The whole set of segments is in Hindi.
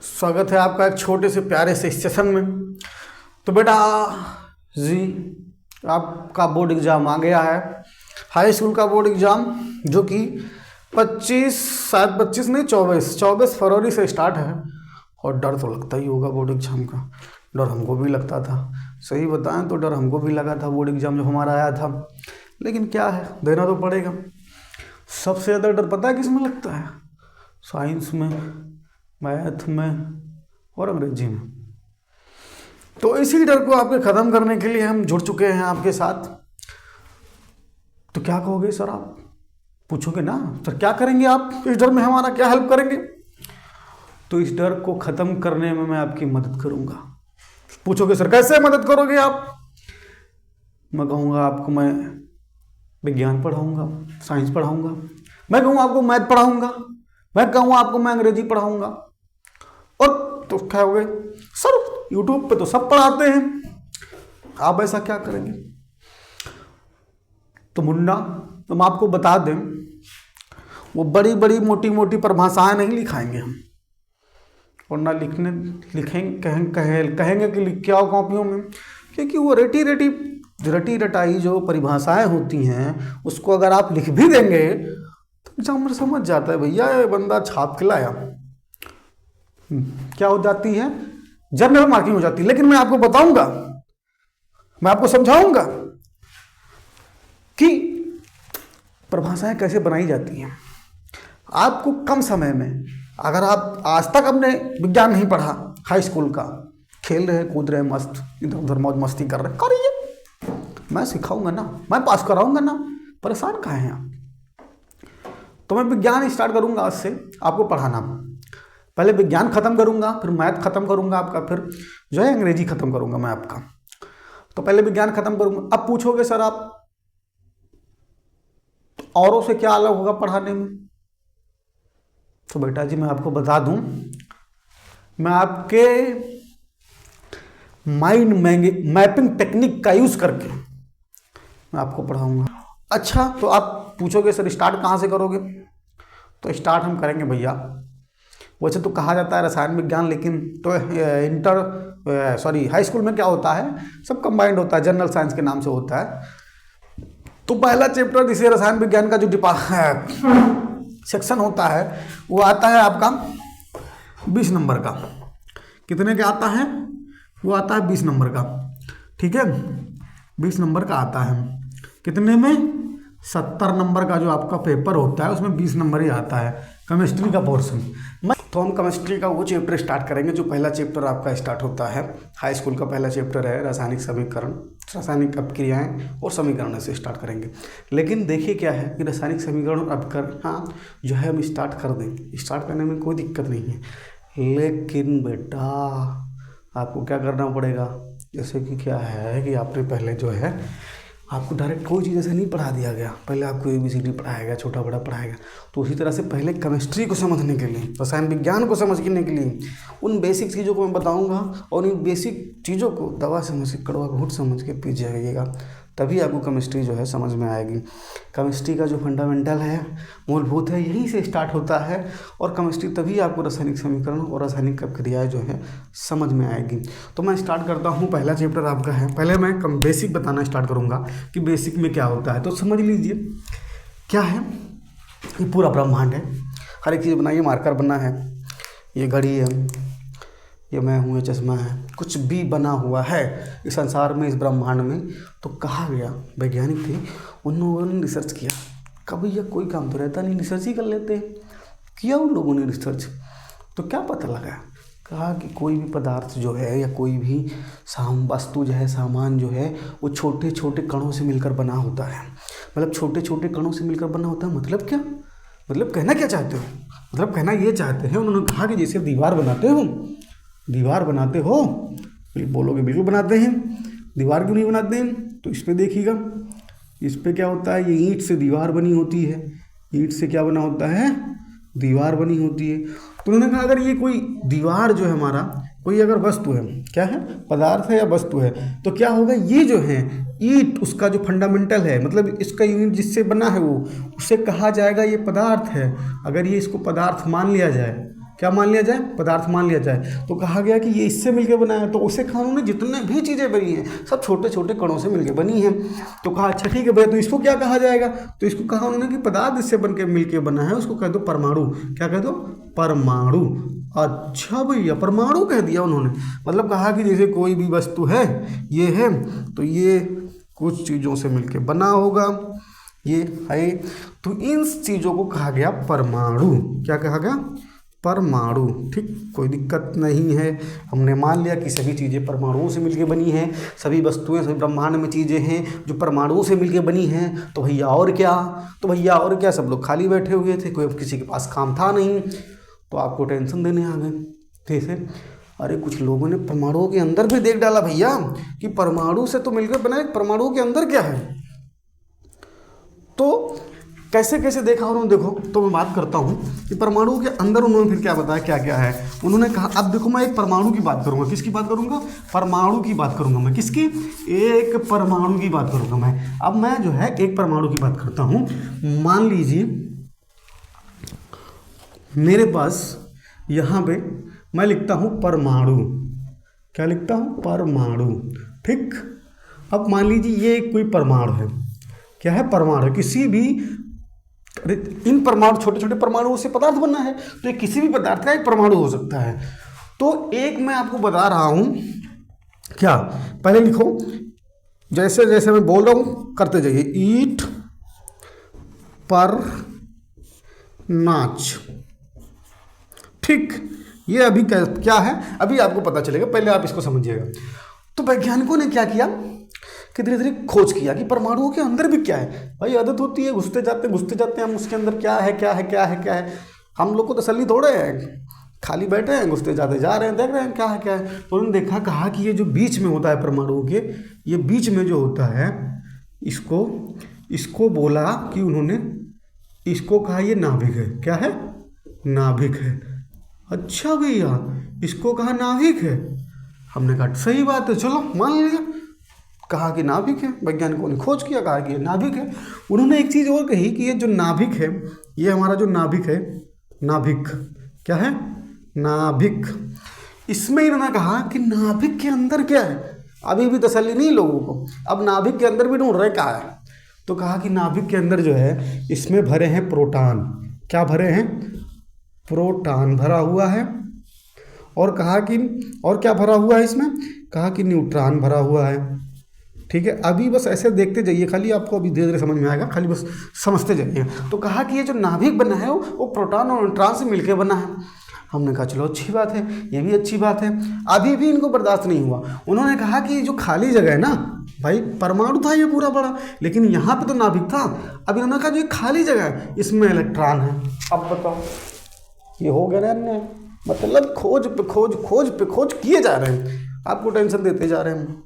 स्वागत है आपका एक छोटे से प्यारे से सेशन में। तो बेटा जी, आपका बोर्ड एग्ज़ाम आ गया है, हाई स्कूल का बोर्ड एग्ज़ाम, जो कि 25 नहीं 24 फरवरी से स्टार्ट है। और डर तो लगता ही होगा बोर्ड एग्ज़ाम का। डर हमको भी लगता था, सही बताएं तो डर हमको भी लगा था बोर्ड एग्ज़ाम जब हमारा आया था। लेकिन क्या है, देना तो पड़ेगा। सबसे ज़्यादा डर पता है किस में लगता है? साइंस में, मैथ में और अंग्रेजी में। तो इसी डर को आपके ख़त्म करने के लिए हम जुड़ चुके हैं आपके साथ। तो क्या कहोगे सर? आप पूछोगे ना सर क्या करेंगे आप इस डर में, हमारा क्या हेल्प करेंगे? तो इस डर को ख़त्म करने में मैं आपकी मदद करूंगा। पूछोगे सर कैसे मदद करोगे आप? मैं कहूँगा आपको मैं विज्ञान पढ़ाऊँगा, साइंस पढ़ाऊँगा, मैं कहूँ आपको मैथ पढ़ाऊँगा, मैं कहूँ आपको मैं अंग्रेजी पढ़ाऊँगा। और तो क्या हो गए सर, यूट्यूब पे तो सब पढ़ाते हैं, आप ऐसा क्या करेंगे? तो मुन्ना हम आपको बता दें, वो बड़ी बड़ी मोटी मोटी परिभाषाएं नहीं लिखाएंगे हम, और ना कहेंगे कि लिख के आओ कॉपियों में, क्योंकि वो रटी रटाई जो परिभाषाएं होती हैं उसको अगर आप लिख भी देंगे तो एग्जामिनर समझ जाता है भैया ये बंदा छाप के लाया। क्या हो जाती है? जनरल मार्किंग हो जाती है। लेकिन मैं आपको बताऊंगा, मैं आपको समझाऊंगा कि परिभाषाएं कैसे बनाई जाती हैं। आपको कम समय में, अगर आप आज तक अपने विज्ञान नहीं पढ़ा, हाई स्कूल का, खेल रहे कूद रहे मस्त, इधर उधर मौज मस्ती कर रहे, करिए, मैं सिखाऊंगा ना, मैं पास कराऊंगा ना, परेशान काहे हैं आप? तो मैं विज्ञान स्टार्ट करूंगा आज से आपको पढ़ाना। पहले विज्ञान खत्म करूंगा, फिर मैथ खत्म करूंगा आपका, फिर जो है अंग्रेजी खत्म करूंगा मैं आपका। तो पहले विज्ञान खत्म करूंगा। अब पूछोगे सर आप तो औरों से क्या अलग होगा पढ़ाने में? तो बेटा जी मैं आपको बता दूं, मैं आपके माइंड मैपिंग टेक्निक का यूज करके मैं आपको पढ़ाऊंगा। अच्छा, तो आप पूछोगे सर स्टार्ट कहाँ से करोगे? तो स्टार्ट हम करेंगे भैया, वैसे तो कहा जाता है रसायन विज्ञान, लेकिन तो हाई स्कूल में क्या होता है, सब कंबाइंड होता है, जनरल साइंस के नाम से होता है। तो पहला चैप्टर जिसे रसायन विज्ञान का जो सेक्शन होता है वो आता है आपका 20 नंबर का। कितने का आता है? वो आता है 20 नंबर का, ठीक है, 20 नंबर का आता है। कितने में? 70 नंबर का जो आपका पेपर होता है उसमें 20 नंबर ही आता है, केमिस्ट्री का पोर्शन। तो हम केमिस्ट्री का वो चैप्टर स्टार्ट करेंगे जो पहला चैप्टर आपका स्टार्ट होता है। हाई स्कूल का पहला चैप्टर है रासायनिक समीकरण, रासायनिक अपक्रियाएं और समीकरण से स्टार्ट करेंगे। लेकिन देखिए क्या है कि रासायनिक समीकरण और अपक्रिया जो है हम स्टार्ट कर दें, स्टार्ट करने में कोई दिक्कत नहीं है। लेकिन बेटा आपको क्या करना पड़ेगा, जैसे कि क्या है कि आपने पहले जो है आपको डायरेक्ट कोई चीज़ ऐसे नहीं पढ़ा दिया गया, पहले आपको ABCD पढ़ाया गया, छोटा बड़ा पढ़ाया गया। तो उसी तरह से पहले केमिस्ट्री को समझने के लिए, रसायन विज्ञान को समझने के लिए उन बेसिक चीज़ों को मैं बताऊंगा, और इन बेसिक चीज़ों को दवा समझ के, कड़वा घूट समझ के पी जाइएगा, तभी आपको केमिस्ट्री जो है समझ में आएगी। केमिस्ट्री का जो फंडामेंटल है, मूलभूत है, यहीं से स्टार्ट होता है, और केमिस्ट्री तभी आपको रासायनिक समीकरण और रासायनिक अपक्रियाएं जो है समझ में आएगी। तो मैं स्टार्ट करता हूँ, पहला चैप्टर आपका है। पहले मैं बेसिक बताना स्टार्ट करूँगा कि बेसिक में क्या होता है। तो समझ लीजिए क्या है, ये पूरा ब्रह्मांड है, हर एक चीज़ बनाइए, मार्कर बना है, ये घड़ी है, ये मैं हूँ, ये चश्मा है, कुछ भी बना हुआ है इस संसार में, इस ब्रह्मांड में। तो कहा गया, वैज्ञानिक थे, उन लोगों ने रिसर्च किया, कभी यह कोई काम तो रहता नहीं, रिसर्च ही कर लेते हैं, किया उन लोगों ने रिसर्च। तो क्या पता लगा, कहा कि कोई भी पदार्थ जो है या कोई भी वस्तु जो है, सामान जो है, वो छोटे छोटे कणों से मिलकर बना होता है। मतलब छोटे छोटे कणों से मिलकर बना होता है, मतलब क्या, मतलब कहना क्या चाहते हो? मतलब कहना ये चाहते हैं, उन्होंने कहा कि जैसे दीवार बनाते हो, बोलोगे बिल्कुल बनाते हैं, दीवार क्यों नहीं बनाते हैं? तो इस पे देखिएगा, इस पे क्या होता है, ये ईंट से दीवार बनी होती है, ईंट से क्या बना होता है, दीवार बनी होती है। तो उन्होंने कहा अगर ये कोई दीवार जो है हमारा, कोई अगर वस्तु है, क्या है, पदार्थ है या वस्तु है, तो क्या होगा, ये जो है ईंट, उसका जो फंडामेंटल है, मतलब इसका यूनिट जिससे बना है वो, उसे कहा जाएगा ये पदार्थ है। अगर ये इसको पदार्थ मान लिया जाए, क्या मान लिया जाए, पदार्थ मान लिया जाए। तो कहा गया कि ये इससे मिलकर बना है, तो उसे कहा उन्होंने जितने भी चीज़ें बनी हैं सब छोटे छोटे कणों से मिलकर बनी हैं। तो कहा अच्छा ठीक है भैया, तो इसको क्या कहा जाएगा, तो इसको कहा उन्होंने कि पदार्थ इससे बन के मिलकर बना है, उसको कह दो परमाणु। क्या कह दो, परमाणु। अच्छा भैया, परमाणु कह दिया उन्होंने, मतलब कहा कि जैसे कोई भी वस्तु है, ये है तो ये कुछ चीज़ों से मिलकर बना होगा, ये है, तो इन चीज़ों को कहा गया परमाणु। क्या कहा गया, परमाणु। ठीक, कोई दिक्कत नहीं है, हमने मान लिया कि सभी चीज़ें परमाणुओं से मिलकर बनी हैं, सभी वस्तुएं, सभी ब्रह्मांड में चीज़ें हैं जो परमाणुओं से मिलकर बनी हैं। तो भैया और क्या, तो भैया और क्या, सब लोग खाली बैठे हुए थे, कोई किसी के पास काम था नहीं, तो आपको टेंशन देने आ गए। जैसे अरे कुछ लोगों ने परमाणुओं के अंदर भी देख डाला भैया कि परमाणु से तो मिलकर बना है, परमाणुओं के अंदर क्या है। तो कैसे कैसे देखा उन्होंने, देखो तो मैं बात करता हूँ कि परमाणु के अंदर उन्होंने फिर क्या बताया, क्या क्या है। उन्होंने कहा, अब देखो मैं एक परमाणु की बात करूँगा, किसकी बात करूँगा, परमाणु की बात करूँगा मैं, किसकी, एक परमाणु की बात करूँगा मैं। अब मैं जो है एक परमाणु की बात करता हूँ। मान लीजिए मेरे पास यहाँ पे मैं लिखता हूँ परमाणु, क्या लिखता हूँ, परमाणु। ठीक, अब मान लीजिए ये कोई परमाणु है, क्या है, परमाणु। किसी भी इन परमाणु, छोटे छोटे परमाणुओं से पदार्थ बनना है, तो ये किसी भी पदार्थ का एक परमाणु हो सकता है। तो एक मैं आपको बता रहा हूं, क्या, पहले लिखो, जैसे जैसे मैं बोल रहा हूं करते जाइए। ईट पर नाच। ठीक, ये अभी क्या है, अभी आपको पता चलेगा, पहले आप इसको समझिएगा। तो वैज्ञानिकों ने क्या किया कि धीरे धीरे खोज किया कि परमाणुओं के अंदर भी क्या है। भाई आदत होती है, घुसते जाते हैं हम उसके अंदर, क्या है क्या है क्या है क्या है। हम लोग को तसल्ली थोड़े है, खाली बैठे हैं, घुसते जाते जा रहे हैं, देख रहे हैं क्या है क्या है। तो उन्होंने देखा, कहा कि ये जो बीच में होता है परमाणुओं के, ये बीच में जो होता है, इसको बोला कि उन्होंने इसको कहा ये नाभिक है। क्या है, नाभिक है। अच्छा भैया, इसको कहा नाभिक है। हमने कहा सही बात है, चलो मान लिया, कहा कि नाभिक है। वैज्ञानिकों ने खोज किया, कहा कि ये नाभिक है। उन्होंने एक चीज़ और कही कि ये जो नाभिक है, ये हमारा जो नाभिक है, नाभिक क्या है, नाभिक। इसमें इन्होंने कहा कि नाभिक के अंदर क्या है, अभी भी तसल्ली नहीं लोगों को, अब नाभिक के अंदर भी ढूंढ रहे क्या है। तो कहा कि नाभिक के अंदर जो है, इसमें भरे हैं प्रोटॉन। क्या भरे हैं, प्रोटॉन भरा हुआ है। और कहा कि और क्या भरा हुआ है इसमें, कहा कि न्यूट्रॉन भरा हुआ है। ठीक है, अभी बस ऐसे देखते जाइए, खाली आपको अभी धीरे धीरे समझ में आएगा, खाली बस समझते जाइए। तो कहा कि ये जो नाभिक बना है वो प्रोटॉन और न्यूट्रॉन से मिलकर बना है। हमने कहा चलो अच्छी बात है, ये भी अच्छी बात है। अभी भी इनको बर्दाश्त नहीं हुआ, उन्होंने कहा कि जो खाली जगह है ना, भाई परमाणु था ये पूरा बड़ा, लेकिन यहाँ पे तो नाभिक था। अब इन्होंने कहा जो ये खाली जगह है इसमें इलेक्ट्रॉन है। अब बताओ, ये हो गया ना अन्य, मतलब खोज पे खोज, खोज पे खोज किए जा रहे हैं, आपको टेंशन देते जा रहे हैं।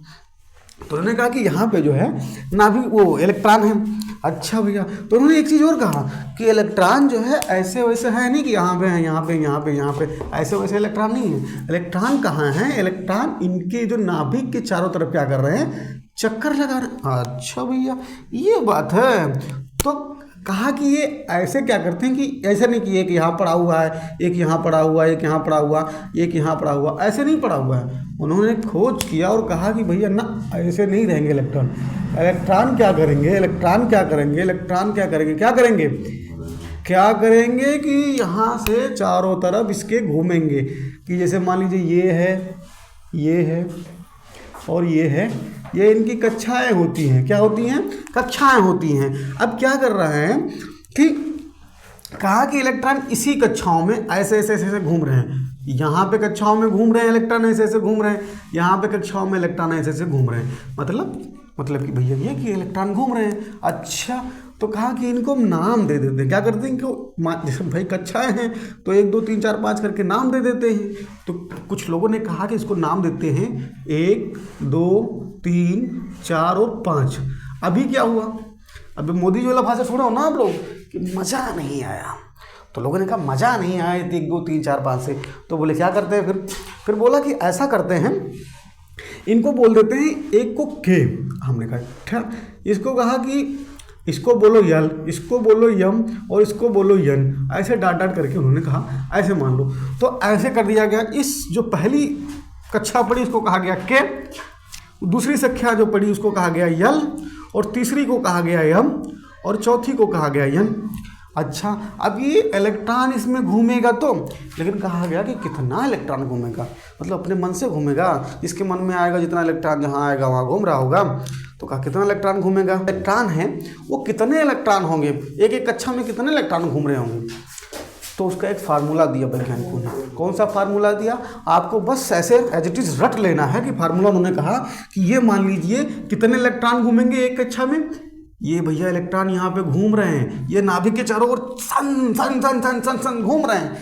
तो उन्होंने कहा कि यहाँ पे जो है नाभिक, वो इलेक्ट्रॉन है। अच्छा भैया, तो उन्होंने एक चीज़ और कहा कि इलेक्ट्रॉन जो है ऐसे वैसे है नहीं कि यहाँ पे है, यहाँ पे यहाँ पे यहाँ पे, ऐसे वैसे इलेक्ट्रॉन नहीं है। इलेक्ट्रॉन कहाँ है, इलेक्ट्रॉन इनके जो नाभिक के चारों तरफ क्या कर रहे हैं, चक्कर लगा रहे हैं। अच्छा भैया, ये बात है। तो कहा कि ये ऐसे क्या करते हैं कि ऐसा नहीं कि एक यहाँ पड़ा हुआ है, एक यहाँ पड़ा हुआ है, एक यहाँ पड़ा हुआ, एक यहाँ पड़ा हुआ, ऐसे नहीं पड़ा हुआ है। उन्होंने खोज किया और कहा कि भैया ना, ऐसे नहीं रहेंगे इलेक्ट्रॉन। इलेक्ट्रॉन क्या करेंगे, इलेक्ट्रॉन क्या करेंगे, इलेक्ट्रॉन क्या करेंगे, क्या करेंगे, क्या करेंगे कि यहाँ से चारों तरफ इसके घूमेंगे। कि जैसे मान लीजिए ये है और ये है, ये इनकी कक्षाएं होती हैं। क्या होती हैं, कक्षाएं होती हैं। अब क्या कर रहे हैं कि कहा कि इलेक्ट्रॉन इसी कक्षाओं में ऐसे ऐसे ऐसे घूम रहे हैं। यहाँ पे कक्षाओं में घूम रहे हैं इलेक्ट्रॉन, ऐसे ऐसे घूम रहे हैं। यहाँ पे कक्षाओं में इलेक्ट्रॉन ऐसे ऐसे घूम रहे हैं। मतलब कि भैया ये कि इलेक्ट्रॉन घूम रहे हैं। अच्छा, तो कहा कि इनको हम नाम दे देते हैं। क्या करते हैं, इनको जैसे भाई कक्षाएं हैं तो 1 2 3 4 5 करके नाम दे देते हैं। तो कुछ लोगों ने कहा कि इसको नाम देते हैं 1 2 3 4 और 5। अभी क्या हुआ, अभी मोदी जी वाला भाषा सुनो ना आप लोग कि मज़ा नहीं आया। तो लोगों ने कहा मज़ा नहीं आया 1 2 3 4 5 से। तो बोले क्या करते हैं फिर बोला कि ऐसा करते हैं, इनको बोल देते हैं एक को के। हमने कहा अच्छा, इसको कहा कि इसको बोलो यल, इसको बोलो यम और इसको बोलो यन, ऐसे डाट डाट करके उन्होंने कहा ऐसे मान लो। तो ऐसे कर दिया गया। इस जो पहली कक्षा पढ़ी उसको कहा गया के, दूसरी संख्या जो पढ़ी उसको कहा गया यल, और तीसरी को कहा गया यम, और चौथी को कहा गया यन। अच्छा, अब ये इलेक्ट्रॉन इसमें घूमेगा तो, लेकिन कहा गया कि कितना इलेक्ट्रॉन घूमेगा, मतलब अपने मन से घूमेगा, जिसके मन में आएगा जितना इलेक्ट्रॉन जहाँ आएगा वहाँ घूम रहा होगा। तो कहा कितना इलेक्ट्रॉन घूमेगा, इलेक्ट्रॉन है वो कितने इलेक्ट्रॉन होंगे, एक एक कक्षा में कितने इलेक्ट्रॉन घूम रहे होंगे। तो उसका एक फार्मूला दिया वैज्ञानिकों ने। कौन सा फार्मूला दिया, आपको बस ऐसे एज इट इज रट लेना है कि फार्मूला उन्होंने कहा कि ये मान लीजिए कितने इलेक्ट्रॉन घूमेंगे एक कक्षा में, ये भैया इलेक्ट्रॉन यहाँ पे घूम रहे हैं, ये नाभिक के चारों ओर सन सन सन सन सन सन घूम रहे हैं।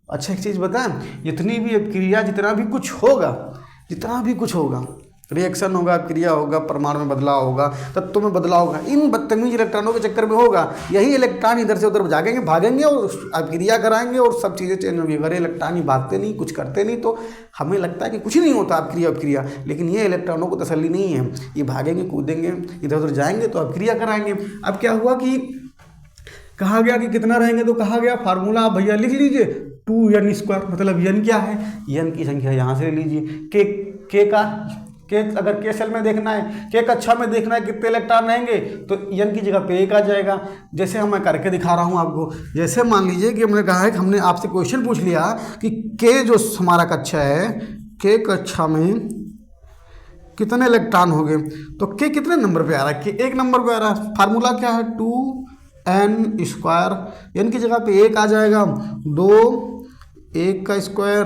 अच्छा एक चीज़ बताएं, जितनी भी क्रिया, जितना भी कुछ होगा, रिएक्शन होगा, क्रिया होगा, परमाणु में बदलाव होगा, तत्वों में बदलाव होगा, इन बदतमीज इलेक्ट्रॉनों के चक्कर में होगा। यही इलेक्ट्रॉन इधर से उधर जागेंगे, भागेंगे और क्रिया कराएंगे और सब चीज़ें चेंज होंगी। अगर इलेक्ट्रॉन ही भागते नहीं, कुछ करते नहीं, तो हमें लगता है कि कुछ नहीं होता आप क्रिया, लेकिन ये इलेक्ट्रॉनों को तसल्ली नहीं है, ये भागेंगे, कूदेंगे, इधर उधर जाएंगे तो अब क्रिया कराएंगे। अब क्या हुआ कि कहा गया कि कितना रहेंगे, तो कहा गया फार्मूला आप भैया लिख लीजिए 2n²। मतलब n क्या है, n की संख्या यहाँ से ले लीजिए। के अगर के सेल में देखना है, के कक्षा में देखना है कितने इलेक्ट्रॉन रहेंगे, तो n की जगह पे 1 आ जाएगा। जैसे हम मैं करके दिखा रहा हूँ आपको। जैसे मान लीजिए कि हमने कहा है कि हमने आपसे क्वेश्चन पूछ लिया कि के जो हमारा कक्षा है, के कक्षा में कितने इलेक्ट्रॉन हो गए, तो के कितने नंबर पे आ रहा है, के 1 नंबर पे आ रहा है। फार्मूला क्या है, 2n², n की जगह पे 1 आ जाएगा, 2 1 का स्क्वायर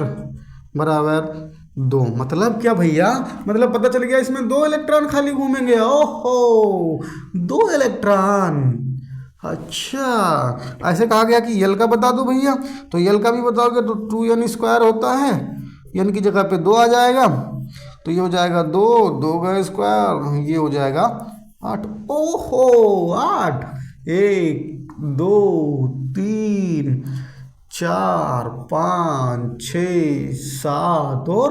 बराबर 2। मतलब क्या भैया, मतलब पता चल गया इसमें 2 इलेक्ट्रॉन खाली घूमेंगे। ओहो, 2 इलेक्ट्रॉन। अच्छा, ऐसे कहा गया कि यल का बता दो भैया, तो यल का भी बताओगे तो 2n² होता है, n की जगह पे 2 आ जाएगा, तो ये हो जाएगा 2 का स्क्वायर, ये हो जाएगा 8। ओहो 8, 1 2 3 4 5 6 7 और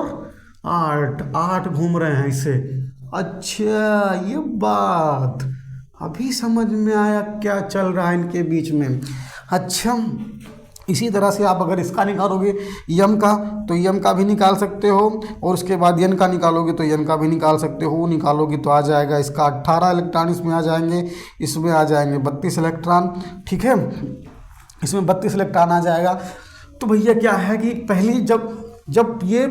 8 घूम रहे हैं इसे। अच्छा, ये बात अभी समझ में आया क्या चल रहा है इनके बीच में। अच्छा, इसी तरह से आप अगर इसका निकालोगे यम का, तो यम का भी निकाल सकते हो, और उसके बाद यन का निकालोगे तो यन का भी निकाल सकते हो। निकालोगे तो आ जाएगा इसका 18 इलेक्ट्रॉन इसमें आ जाएंगे, इसमें आ जाएंगे 32 इलेक्ट्रॉन। ठीक है, इसमें 32 इलेक्ट्रॉन आ जाएगा। तो भैया क्या है कि पहली जब ये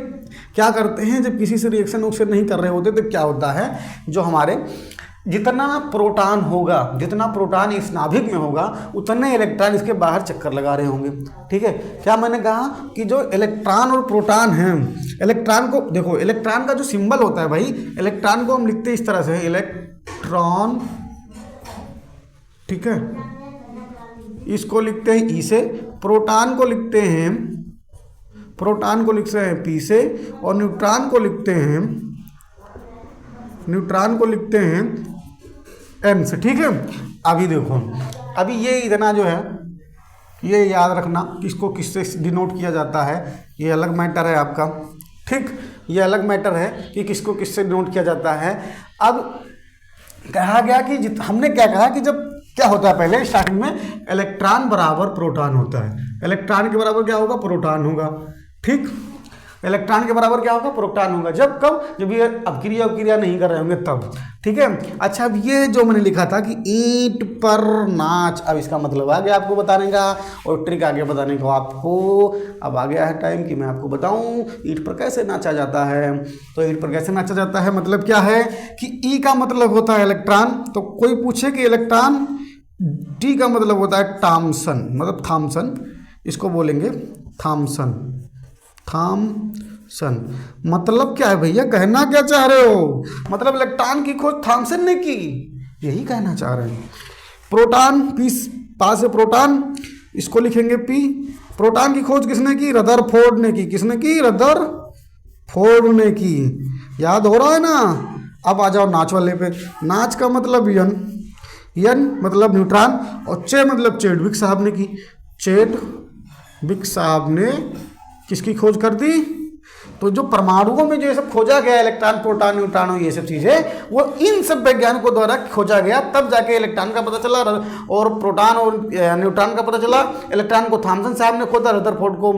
क्या करते हैं, जब किसी से रिएक्शन उक्शन नहीं कर रहे होते तो क्या होता है, जो हमारे जितना प्रोटॉन होगा, जितना प्रोटॉन इस नाभिक में होगा, उतने इलेक्ट्रॉन इसके बाहर चक्कर लगा रहे होंगे। ठीक है, क्या मैंने कहा कि जो इलेक्ट्रॉन और प्रोटॉन हैं, इलेक्ट्रॉन को देखो, इलेक्ट्रॉन का जो सिंबल होता है भाई, इलेक्ट्रॉन को हम लिखते हैं इस तरह से, इलेक्ट्रॉन। ठीक है, इसको लिखते हैं ई से, प्रोटॉन को लिखते हैं पी से, और न्यूट्रॉन को लिखते हैं एन से। ठीक है, अभी देखो, अभी ये इतना जो है, ये याद रखना कि इसको किससे डिनोट किया जाता है, ये अलग मैटर है आपका। ठीक, ये अलग मैटर है कि किसको किससे डिनोट किया जाता है। अब कहा गया कि हमने क्या कहा कि जब क्या होता है, पहले स्टार्टिंग में इलेक्ट्रॉन बराबर प्रोटॉन होता है, इलेक्ट्रॉन के बराबर क्या होगा, प्रोटॉन होगा। ठीक, इलेक्ट्रॉन के बराबर क्या होगा, प्रोटॉन होगा। जब जब ये अपक्रिया नहीं कर रहे होंगे तब। ठीक है, अच्छा, अब ये जो मैंने लिखा था कि ईंट पर नाच, अब इसका मतलब आ गया आपको बताने का, और ट्रिक आगे बताने का आपको अब आ गया है टाइम कि मैं आपको बताऊं ईंट पर कैसे नाचा जाता है। तो ईंट पर कैसे नाचा जाता है, मतलब क्या है कि ई का मतलब होता है इलेक्ट्रॉन। तो कोई पूछे कि इलेक्ट्रॉन, टी का मतलब होता है थॉम्सन, मतलब थॉम्सन, इसको बोलेंगे थॉम्सन। मतलब क्या है भैया, कहना क्या चाह रहे हो, मतलब इलेक्ट्रॉन की खोज थॉम्सन ने की, यही कहना चाह रहे हैं। प्रोटॉन, पी पास है प्रोटॉन, इसको लिखेंगे पी। प्रोटॉन की खोज किसने की, रदरफोर्ड ने की। किसने की, रदरफोर्ड ने की। याद हो रहा है ना। अब आ जाओ नाच वाले पे। नाच का मतलब यन मतलब न्यूट्रॉन, और चे मतलब चेडविक साहब ने की। चेडविक साहब ने किसकी खोज कर दी, तो जो परमाणुओं में जो ये सब खोजा गया इलेक्ट्रॉन प्रोटॉन न्यूट्रॉन ये सब चीज़ें, वो इन सब वैज्ञानिकों द्वारा खोजा गया, तब जाके इलेक्ट्रॉन का पता चला और प्रोटॉन और न्यूट्रॉन का पता चला। इलेक्ट्रॉन को थॉमसन साहब ने खोदा, रदरफोर्ड को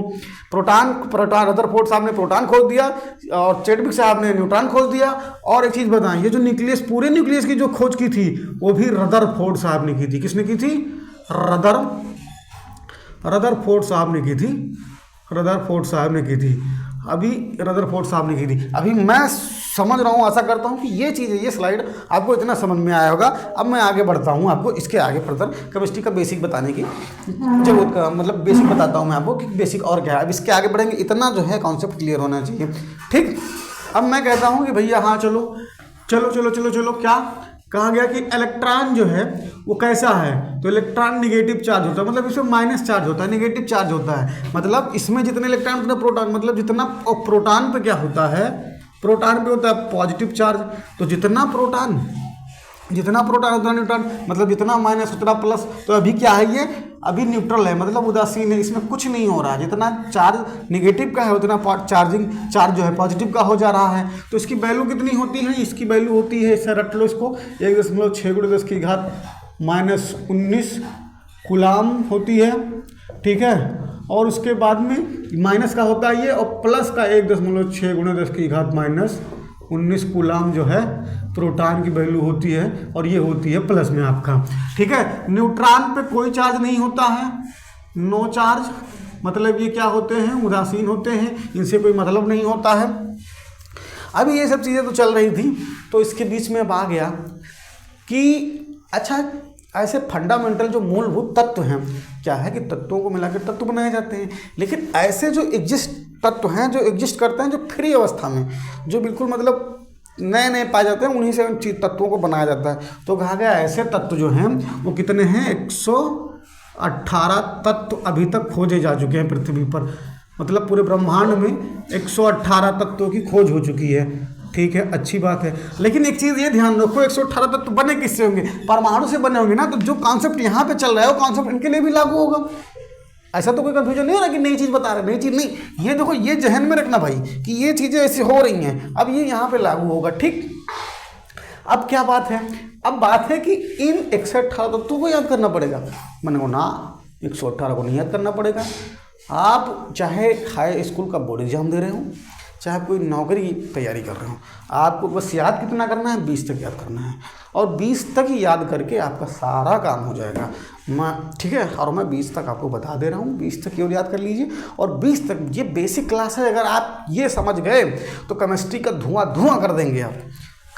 रदरफोर्ड साहब ने प्रोटॉन खोज दिया और चैडविक साहब ने न्यूट्रॉन खोज दिया। और एक चीज़ बताएं, ये जो न्यूक्लियस, पूरे न्यूक्लियस की जो खोज की थी वो भी रदरफोर्ड साहब ने की थी। किसने की थी? रदरफोर्ड साहब ने की थी। रदरफोर्ड साहब ने की थी। अभी रदरफोर्ड साहब ने की थी। अभी मैं समझ रहा हूँ, आशा करता हूँ कि ये चीज़, ये स्लाइड आपको इतना समझ में आया होगा। अब मैं आगे बढ़ता हूँ, आपको इसके आगे फर्दर केमिस्ट्री का बेसिक बताने की जरूरत का, मतलब बेसिक बताता हूँ मैं आपको कि बेसिक और क्या है। अब इसके आगे बढ़ेंगे, इतना जो है कॉन्सेप्ट क्लियर होना चाहिए, ठीक। अब मैं कहता हूँ कि भैया हाँ चलो चलो चलो चलो चलो, क्या कहा गया कि इलेक्ट्रॉन जो है वो कैसा है? तो इलेक्ट्रॉन निगेटिव चार्ज होता है, मतलब इसमें माइनस चार्ज होता है, निगेटिव चार्ज होता है। मतलब इसमें जितने इलेक्ट्रॉन उतने प्रोटॉन, मतलब जितना प्रोटॉन पे क्या होता है? प्रोटॉन पे होता है पॉजिटिव चार्ज। तो जितना प्रोटॉन उतना न्यूट्रॉन, मतलब जितना माइनस उतना प्लस। तो अभी क्या है? ये अभी न्यूट्रल है, मतलब उदासीन है, इसमें कुछ नहीं हो रहा है। जितना चार्ज निगेटिव का है उतना चार्ज जो है पॉजिटिव का हो जा रहा है। तो इसकी वैल्यू कितनी होती है? इसकी वैल्यू होती है, इससे रट लो इसको, 1.6 × 10⁻¹৯ कूलाम होती है, ठीक है। और उसके बाद में माइनस का होता है ये, और प्लस का 1.6 × 10⁻¹९ कूलाम जो है प्रोटॉन की वैल्यू होती है, और ये होती है प्लस में आपका, ठीक है। न्यूट्रॉन पे कोई चार्ज नहीं होता है, नो चार्ज, मतलब ये क्या होते हैं? उदासीन होते हैं, इनसे कोई मतलब नहीं होता है। अभी ये सब चीज़ें तो चल रही थी, तो इसके बीच में अब आ गया कि अच्छा, ऐसे फंडामेंटल जो मूलभूत तत्व हैं, क्या है कि तत्वों को मिलाकर तत्व बनाए जाते हैं, लेकिन ऐसे जो तत्व हैं, जो एग्जिस्ट करते हैं, जो फ्री अवस्था में, जो बिल्कुल मतलब नए नए पाए जाते हैं, उन्हीं से उन तत्वों को बनाया जाता है। तो कहा गया ऐसे तत्व जो हैं वो कितने हैं? 118 तत्व अभी तक खोजे जा चुके हैं पृथ्वी पर, मतलब पूरे ब्रह्मांड में 118 तत्वों की खोज हो चुकी है, ठीक है, अच्छी बात है। लेकिन एक चीज़ ये ध्यान रखो, 118 तत्व बने किससे होंगे? परमाणु से बने होंगे ना। तो जो कॉन्सेप्ट यहाँ पे चल रहा है वो कॉन्सेप्ट इनके लिए भी लागू होगा। ऐसा तो कोई कंफ्यूजन नहीं हो रहा कि नई चीज़ बता रहे, नई चीज़ नहीं। ये देखो, ये जहन में रखना भाई कि ये चीज़ें ऐसी हो रही हैं, अब ये यहाँ पे लागू होगा, ठीक। अब क्या बात है? अब बात है कि इन 118 तत्वों को याद करना पड़ेगा। मैंने कहा ना, 118 को नहीं याद करना पड़ेगा। आप चाहे हाई स्कूल का बोर्ड एग्जाम दे रहे हो, चाहे कोई नौकरी की तैयारी कर रहे हो, आपको बस याद कितना करना है? 20 तक याद करना है, और 20 तक ही याद करके आपका सारा काम हो जाएगा। ठीक है, और मैं 20 तक आपको बता दे रहा हूँ, 20 तक केवल याद कर लीजिए। और 20 तक ये बेसिक क्लास है, अगर आप ये समझ गए तो केमिस्ट्री का धुआं कर देंगे आप।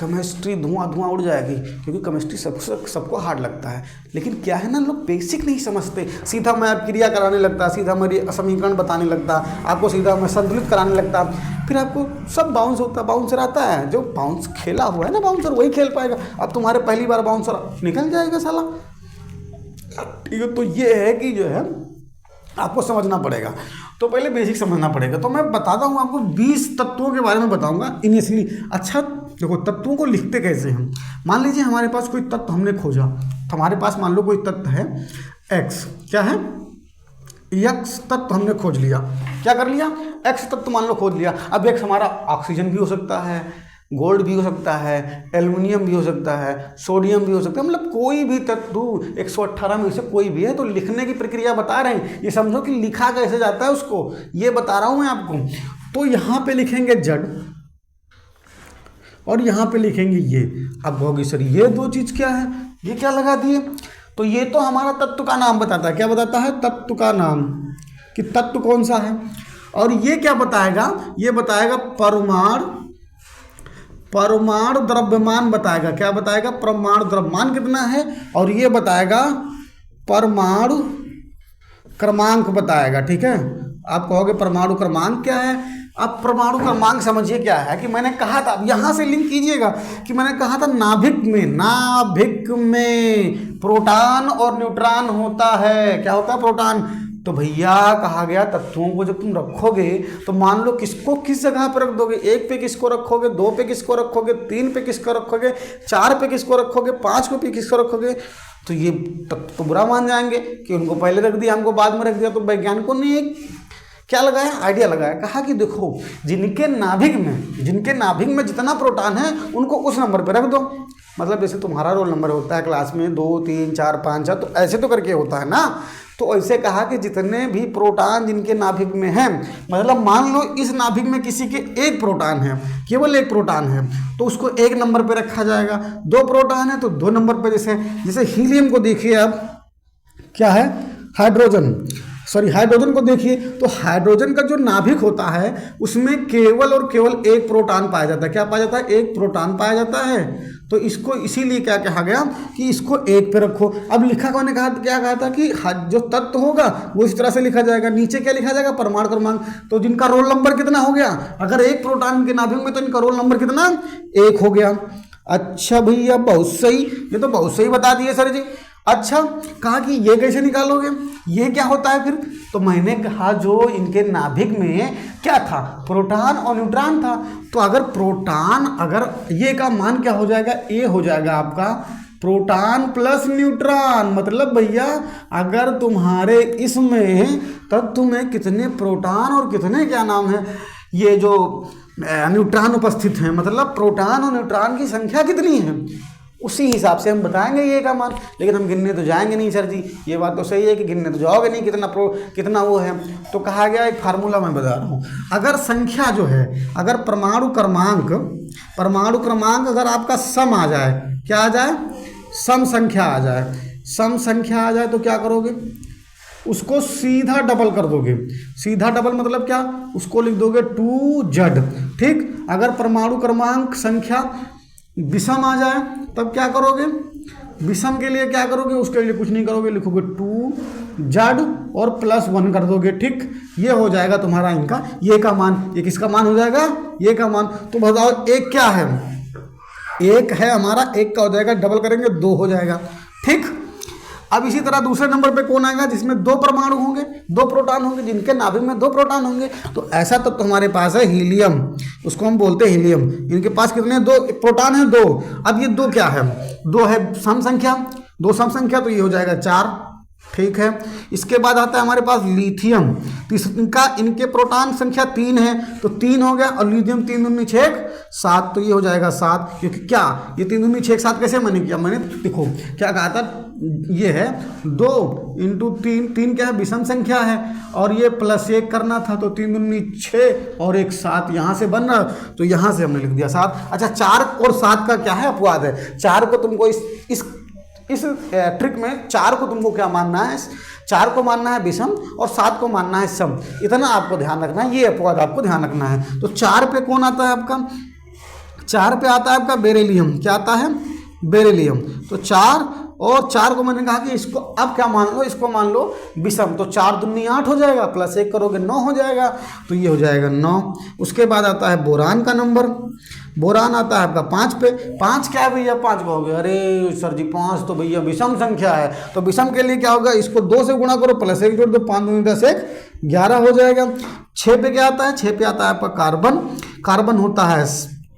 केमिस्ट्री धुआं उड़ जाएगी, क्योंकि केमिस्ट्री सबको हार्ड लगता है। लेकिन क्या है ना, लोग बेसिक नहीं समझते। सीधा मैं क्रिया कराने लगता, सीधा मेरी समीकरण बताने लगता, आपको सीधा मैं संतुलित कराने लगता, फिर आपको सब बाउंसर आता है। जो बाउंस खेला हुआ है ना बाउंसर, वही खेल पाएगा। अब तुम्हारे पहली बार बाउंसर निकल जाएगा साला, ठीक है। तो ये है कि जो है आपको समझना पड़ेगा, तो पहले बेसिक समझना पड़ेगा। तो मैं बताता हूँ आपको 20 तत्वों के बारे में बताऊँगा इनिशियली। अच्छा देखो, तत्वों को लिखते कैसे हैं। मान लीजिए हमारे पास कोई तत्व हमने खोजा, तो हमारे पास मान लो कोई तत्व है x, क्या है? x तत्व हमने खोज लिया। क्या कर लिया? x तत्व मान लो खोज लिया। अब x हमारा ऑक्सीजन भी हो सकता है, गोल्ड भी हो सकता है, एल्युमिनियम भी हो सकता है, सोडियम भी हो सकता है, मतलब कोई भी तत्व 118 में से कोई भी है। तो लिखने की प्रक्रिया बता रहे हैं, ये समझो कि लिखा कैसे जाता है उसको, ये बता रहा हूँ मैं आपको। तो यहाँ पे लिखेंगे जड़, और यहाँ पे लिखेंगे ये। अब कहोगे सर ये दो चीज़ क्या है, ये क्या लगा दिए? तो ये तो हमारा तत्व का नाम बताता है। क्या बताता है? तत्व का नाम, कि तत्व कौन सा है। और ये क्या बताएगा? ये बताएगा परमाणु द्रव्यमान बताएगा। क्या बताएगा? परमाणु द्रव्यमान कितना है, और ये बताएगा परमाणु क्रमांक बताएगा, ठीक है। आप कहोगे परमाणु क्रमांक क्या है। अब परमाणु क्रमांक समझिए क्या है, कि मैंने कहा था, अब यहाँ से लिंक कीजिएगा कि मैंने कहा था नाभिक में प्रोटॉन और न्यूट्रॉन होता है। क्या होता है? प्रोटॉन। तो भैया कहा गया तत्वों को जब तुम रखोगे तो मान लो किसको किस जगह पर रख दोगे। 1 पे किसको रखोगे, 2 पे किसको रखोगे, 3 पे किसको रखोगे, 4 पे किसको रखोगे, 5 पे किसको रखोगे। तो ये तत्व तो बुरा मान जाएंगे कि उनको पहले रख दिया, हमको बाद में रख दिया। तो वैज्ञानिकों ने क्या लगाया, आइडिया लगाया, कहा कि देखो जिनके नाभिक में जितना प्रोटॉन है उनको उस नंबर पे रख दो। मतलब जैसे तुम्हारा रोल नंबर होता है क्लास में 2 3 4 5 6, तो ऐसे तो करके होता है ना। तो ऐसे कहा कि जितने भी प्रोटॉन जिनके नाभिक में हैं, मतलब मान लो इस नाभिक में किसी के एक प्रोटॉन है, केवल एक प्रोटॉन है, तो उसको एक नंबर पे रखा जाएगा। 2 प्रोटॉन है तो 2 नंबर पे। जैसे हीलियम को देखिए, अब क्या है, हाइड्रोजन को देखिए, तो हाइड्रोजन का जो नाभिक होता है उसमें केवल और केवल एक प्रोटॉन पाया जाता है। क्या पाया जाता है, एक प्रोटॉन पाया जाता है। तो इसको इसीलिए क्या कहा गया कि इसको एक पे रखो। अब लिखा कौन ने कहा, क्या कहा था कि जो तत्व होगा वो इस तरह से लिखा जाएगा, नीचे क्या लिखा जाएगा, परमाणु क्रमांक। तो जिनका रोल नंबर कितना हो गया, अगर एक प्रोटॉन के नाभिक में, तो इनका रोल नंबर कितना, 1 हो गया। अच्छा भैया बहुत सही, ये तो बहुत सही बता दिए सर जी। अच्छा, कहा कि ये कैसे निकालोगे, ये क्या होता है फिर, तो मैंने कहा जो इनके नाभिक में क्या था, प्रोटॉन और न्यूट्रॉन था। तो अगर प्रोटॉन, अगर ये का मान क्या हो जाएगा, ए हो जाएगा आपका प्रोटॉन प्लस न्यूट्रॉन। मतलब भैया अगर तुम्हारे इसमें तत्व में कितने प्रोटॉन और कितने क्या नाम है, ये जो न्यूट्रॉन उपस्थित हैं, मतलब प्रोटॉन और न्यूट्रॉन की संख्या कितनी है, उसी हिसाब से हम बताएंगे ये का मान। लेकिन हम गिनने तो जाएंगे नहीं सर जी, ये बात तो सही है कि गिनने तो जाओगे नहीं कितना वो है। तो कहा गया एक फार्मूला मैं बता रहा हूँ, अगर संख्या जो है, अगर परमाणु क्रमांक अगर आपका सम आ जाए, क्या आ जाए, सम संख्या आ जाए, तो क्या करोगे, उसको सीधा डबल कर दोगे। सीधा डबल मतलब क्या, उसको लिख दोगे 2z। ठीक, अगर परमाणु क्रमांक संख्या विषम आ जाए तब क्या करोगे, विषम के लिए क्या करोगे, उसके लिए कुछ नहीं करोगे, लिखोगे 2z और +1 कर दोगे। ठीक, ये हो जाएगा तुम्हारा इनका ये का मान। ये किसका मान हो जाएगा, ये का मान। तो बताओ एक क्या है, एक है हमारा, एक का हो जाएगा, डबल करेंगे 2 हो जाएगा। ठीक, अब इसी तरह दूसरे नंबर पे कौन आएगा, जिसमें 2 परमाणु होंगे, 2 प्रोटॉन होंगे, जिनके नाभिक में 2 प्रोटॉन होंगे। तो ऐसा तो हमारे पास है हीलियम, उसको हम बोलते हैं हीलियम। इनके पास कितने, 2 प्रोटॉन है, 2। अब ये 2 क्या है, 2 है सम संख्या, 2 सम संख्या, तो ये हो जाएगा 4। ठीक है, इसके बाद आता है हमारे पास लिथियम, इनके प्रोटॉन संख्या 3 है, तो 3 हो गया, और लिथियम 3 दूनी 6 7, तो ये हो जाएगा 7। क्योंकि क्या, ये 3 दूनी 6 7 कैसे मैंने किया, मैंने देखो क्या कहा था, ये है 2 × 3, 3 क्या है, विषम संख्या है, और ये +1 करना था, तो 3 दूनी 6 और 1 7 यहाँ से बन रहा, तो यहाँ से हमने लिख दिया 7। अच्छा, 4 और 7 का क्या है, अपवाद है। 4 को तुमको इस ट्रिक में 4 को तुमको क्या मानना है, 4 को मानना है विषम और 7 को मानना है सम। इतना आपको ध्यान रखना है, ये अपवाद आपको ध्यान रखना है। तो 4 पे कौन आता है आपका, 4 पे आता है आपका बेरिलियम। क्या आता है, बेरिलियम। तो 4 और 4 को मैंने कहा कि इसको अब क्या मान लो, इसको मान लो विषम। तो 4 दूनी 8 हो जाएगा, +1 करोगे 9 हो जाएगा, तो ये हो जाएगा 9। उसके बाद आता है बोरान का नंबर, बोरान आता है आपका 5 पे। 5 क्या है भैया, 5 कहोगे, अरे सर जी 5 तो भैया विषम संख्या है। तो विषम के लिए क्या होगा, इसको 2 से गुणा करो, +1 जोड़ दो, 5 दूनी 10 1 11 हो जाएगा। 6 पे क्या आता है, 6 पे आता है आपका कार्बन। कार्बन होता है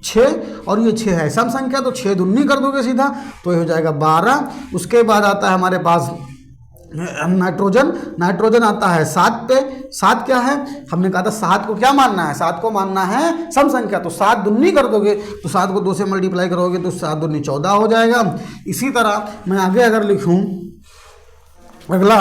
6 और ये 6 है सम संख्या, तो 6 दूनी कर दोगे सीधा, तो ये हो जाएगा 12। उसके बाद आता है हमारे पास नाइट्रोजन। नाइट्रोजन आता है 7 पे। 7 क्या है, हमने कहा था 7 को क्या मानना है, 7 को मानना है सम संख्या, तो 7 दूनी कर दोगे, तो 7 को 2 से मल्टीप्लाई करोगे तो 7 दूनी 14 हो जाएगा। इसी तरह मैं आगे अगर लिखूं, अगला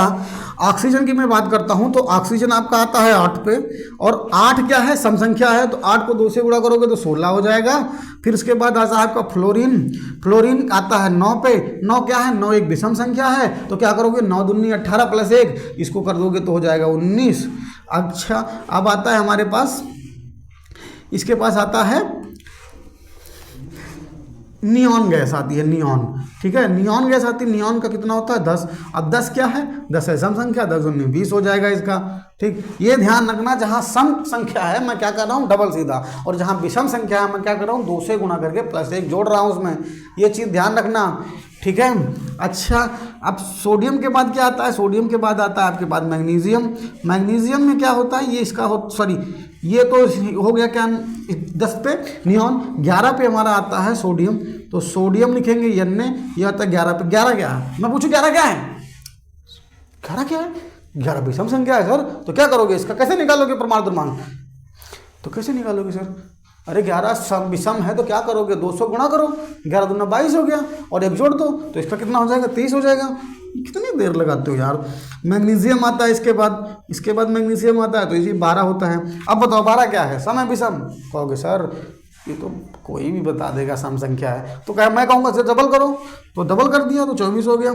ऑक्सीजन की मैं बात करता हूं, तो ऑक्सीजन आपका आता है 8 पे, और 8 क्या है, सम संख्या है, तो 8 को 2 से गुणा करोगे तो 16 हो जाएगा। फिर उसके बाद आता है आपका फ्लोरीन। फ्लोरीन आता है 9 पे। 9 क्या है, 9 एक विषम संख्या है, तो क्या करोगे, 9 दूनी 18 +1, इसको कर दोगे तो हो जाएगा 19। अच्छा, अब आता है हमारे पास, इसके पास आता है नियॉन गैस आती है, नियॉन। ठीक है, नियॉन गैस आती है, नियॉन का कितना होता है 10। अब 10 क्या है, 10 है सम संख्या, 10 दूनी 20 हो जाएगा इसका। ठीक, ये ध्यान रखना, जहाँ सम संख्या है मैं क्या कर रहा हूँ, डबल सीधा, और जहाँ विषम संख्या है मैं क्या कर रहा हूँ, 2 से गुणा करके +1 जोड़ रहा हूँ उसमें, ये चीज़ ध्यान रखना। ठीक है, अच्छा, अब सोडियम के बाद क्या आता है, सोडियम के बाद आता है आपके पास मैग्नीशियम। मैग्नीशियम में क्या होता है, ये इसका ये तो हो गया क्या 10 पे नियॉन। 11 पे हमारा आता है सोडियम, तो सोडियम लिखेंगे N, ये आता है 11 पे। 11 क्या है, मैं पूछूं 11 क्या है, 11 क्या है, 11 विषम संख्या है सर, तो क्या करोगे इसका, कैसे निकालोगे प्रमाण द्रव्यमान, तो कैसे निकालोगे सर, अरे 11 विषम है तो क्या करोगे, 200 गुणा करो, 11 दूना 22 हो गया, और एक जोड़ दो तो इसका कितना हो जाएगा, 30 हो जाएगा। कितनी देर लगाते हो यार। मैग्नीशियम आता है इसके बाद मैग्नीशियम आता है, तो ये 12 होता है। अब बताओ 12 क्या है, सम है विषम, कहोगे सर ये तो कोई भी बता देगा सम संख्या है, तो क्या मैं कहूँगा सर डबल करो, तो डबल कर दिया तो 24 हो गया।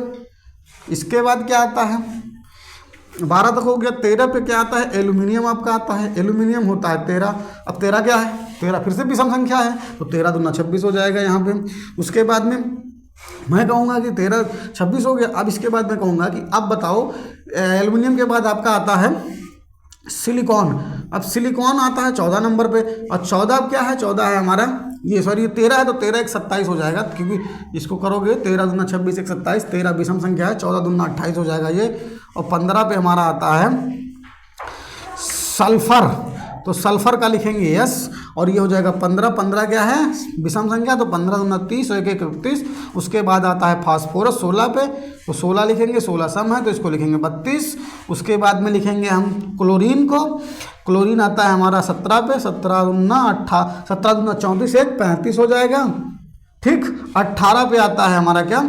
इसके बाद क्या आता है, 12 तक हो गया। 13 पे क्या आता है, एल्यूमिनियम आपका आता है, एल्यूमिनियम होता है 13। अब 13 क्या है, 13 फिर से विषम संख्या है, तो 13 दूना 26 हो जाएगा यहाँ पे। उसके बाद में मैं कहूँगा कि 13 26 हो गया। अब इसके बाद मैं कहूँगा कि अब बताओ, एल्यूमिनियम के बाद आपका आता है सिलिकॉन। अब सिलिकॉन आता है 14 नंबर पे, और 14 क्या है, 14 है हमारा ये, सॉरी ये 13 है, तो 13 एक 27 हो जाएगा, क्योंकि इसको करोगे 13 दूना 26 एक 27, 13 विषम संख्या है, 14 दूना 28 हो जाएगा ये। और 15 पे हमारा आता है सल्फर, तो सल्फर का लिखेंगे यस, और ये हो जाएगा 15। 15 क्या है, विषम संख्या, तो 15 दूना 30 और 1 1 31। उसके बाद आता है फास्फोरस 16 पे, तो 16 लिखेंगे, 16 सम है तो इसको लिखेंगे 32। उसके बाद में लिखेंगे हम क्लोरीन को, क्लोरीन आता है हमारा 17 पे, 17 दूना 34 1 35 हो जाएगा, ठीक। 18 पे आता है हमारा क्या,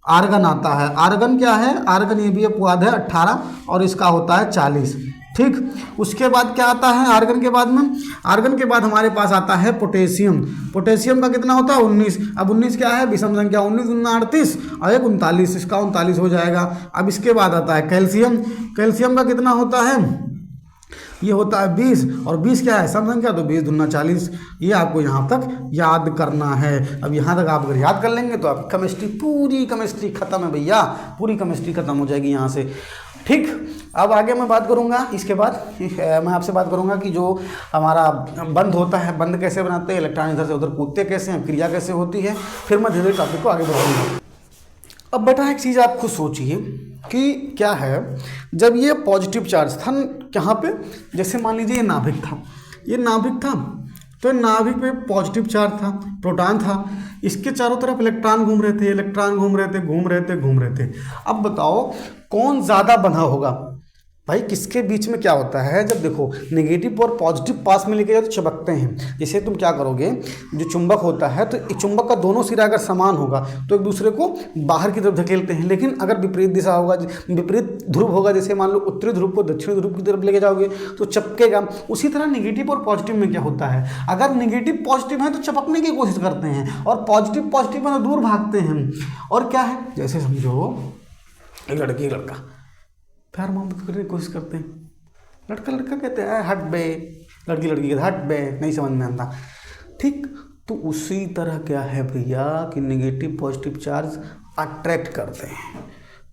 आर्गन आता है। आर्गन क्या है, आर्गन ये भी अपवाद है 18, और इसका होता है 40, ठीक। उसके बाद क्या आता है आर्गन के बाद में, आर्गन के बाद हमारे पास आता है पोटेशियम। पोटेशियम का कितना होता है 19। अब 19 क्या है, विषम संख्या, 19 दूना 38 और 1 39, इसका 39 हो जाएगा। अब इसके बाद आता है कैल्शियम। कैल्शियम का कितना होता है, ये होता है 20, और 20 क्या है सम संख्या, तो 20 दूना 40। ये आपको यहाँ तक याद करना है। अब यहाँ तक आप अगर याद कर लेंगे तो आपकी केमिस्ट्री, पूरी केमिस्ट्री खत्म है भैया, पूरी केमिस्ट्री खत्म हो जाएगी यहाँ से, ठीक। अब आगे मैं बात करूँगा, इसके बाद मैं आपसे बात करूँगा कि जो हमारा बंद होता है, बंद कैसे बनाते हैं, इलेक्ट्रॉन इधर से उधर कूदते कैसे हैं, क्रिया कैसे होती है, फिर मैं धीरे धीरे टॉपिक को आगे बढ़ाऊँगा। अब बेटा एक चीज़ आप खुद सोचिए कि क्या है, जब ये पॉजिटिव चार्ज था कहाँ पे, जैसे मान लीजिए ये नाभिक था, ये नाभिक था, तो नाभिक पे पॉजिटिव चार्ज था, प्रोटॉन था, इसके चारों तरफ इलेक्ट्रॉन घूम रहे थे, इलेक्ट्रॉन घूम रहे थे। अब बताओ कौन ज़्यादा बंधा होगा भाई, किसके बीच में क्या होता है, जब देखो नेगेटिव और पॉजिटिव पास में लेके जाओ तो चिपकते हैं। जैसे तुम क्या करोगे, जो चुंबक होता है तो एक चुंबक का दोनों सिरा अगर समान होगा तो एक दूसरे को बाहर की तरफ धकेलते हैं, लेकिन अगर विपरीत दिशा होगा, विपरीत ध्रुव होगा, जैसे मान लो उत्तरी ध्रुव को दक्षिणी ध्रुव की तरफ लेके जाओगे तो चिपकेगा। उसी तरह नेगेटिव और पॉजिटिव में क्या होता है, अगर नेगेटिव पॉजिटिव है तो चिपकने की कोशिश करते हैं, और पॉजिटिव पॉजिटिव है तो दूर भागते हैं। और क्या है, जैसे समझो एक लड़की लड़का प्यार मोहब्बत करने की कोशिश करते हैं, लड़का लड़का कहते हैं हट बे, लड़की लड़की कहते हट बे, नहीं समझ में आता, ठीक। तो उसी तरह क्या है भैया कि नेगेटिव पॉजिटिव चार्ज अट्रैक्ट करते हैं,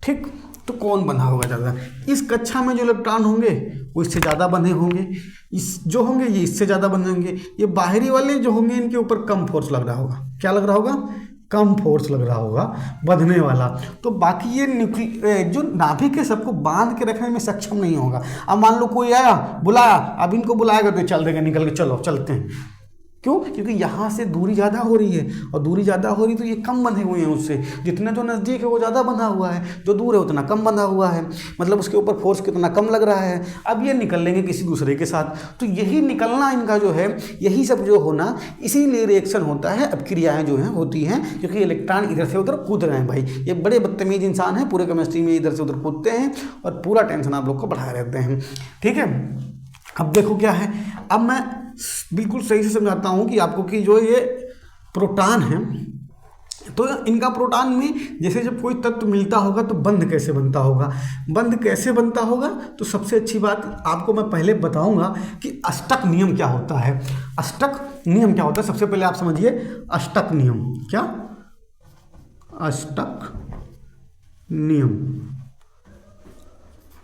ठीक। तो कौन बंधा होगा ज़्यादा, इस कक्षा में जो इलेक्ट्रॉन होंगे वो इससे ज़्यादा बंधे होंगे, इस जो होंगे ये इससे ज़्यादा बंधे होंगे, ये बाहरी वाले जो होंगे इनके ऊपर कम फोर्स लग रहा होगा। क्या लग रहा होगा, कम फोर्स लग रहा होगा बंधने वाला। तो बाकी ये जो नाभिक है सबको बांध के रखने में सक्षम नहीं होगा। अब मान लो कोई आया बुलाया, अब इनको बुलाएगा तो चल देगा निकल के, चलो चलते हैं, क्यों, क्योंकि यहाँ से दूरी ज़्यादा हो रही है, और दूरी ज़्यादा हो रही तो ये कम बंधे हुए हैं उससे, जितने जो नज़दीक है वो ज़्यादा बंधा हुआ है, जो दूर है उतना कम बंधा हुआ है, मतलब उसके ऊपर फोर्स कितना कम लग रहा है। अब ये निकल लेंगे किसी दूसरे के साथ, तो यही निकलना इनका जो है, यही सब जो होना, इसीलिए रिएक्शन होता है। अब क्रियाएँ जो हैं होती हैं क्योंकि इलेक्ट्रॉन इधर से उधर कूद रहे हैं भाई, ये बड़े बदतमीज इंसान हैं, पूरे केमिस्ट्री में इधर से उधर कूदते हैं और पूरा टेंशन आप लोग को बढ़ाए रहते हैं, ठीक है। अब देखो क्या है, अब मैं बिल्कुल सही से समझाता हूँ कि आपको कि जो ये प्रोटॉन है, तो इनका प्रोटॉन में जैसे जब कोई तत्व मिलता होगा तो बंध कैसे बनता होगा, बंध कैसे बनता होगा, तो सबसे अच्छी बात आपको मैं पहले बताऊंगा कि अष्टक नियम क्या होता है। अष्टक नियम क्या होता है, सबसे पहले आप समझिए अष्टक नियम क्या, अष्टक नियम,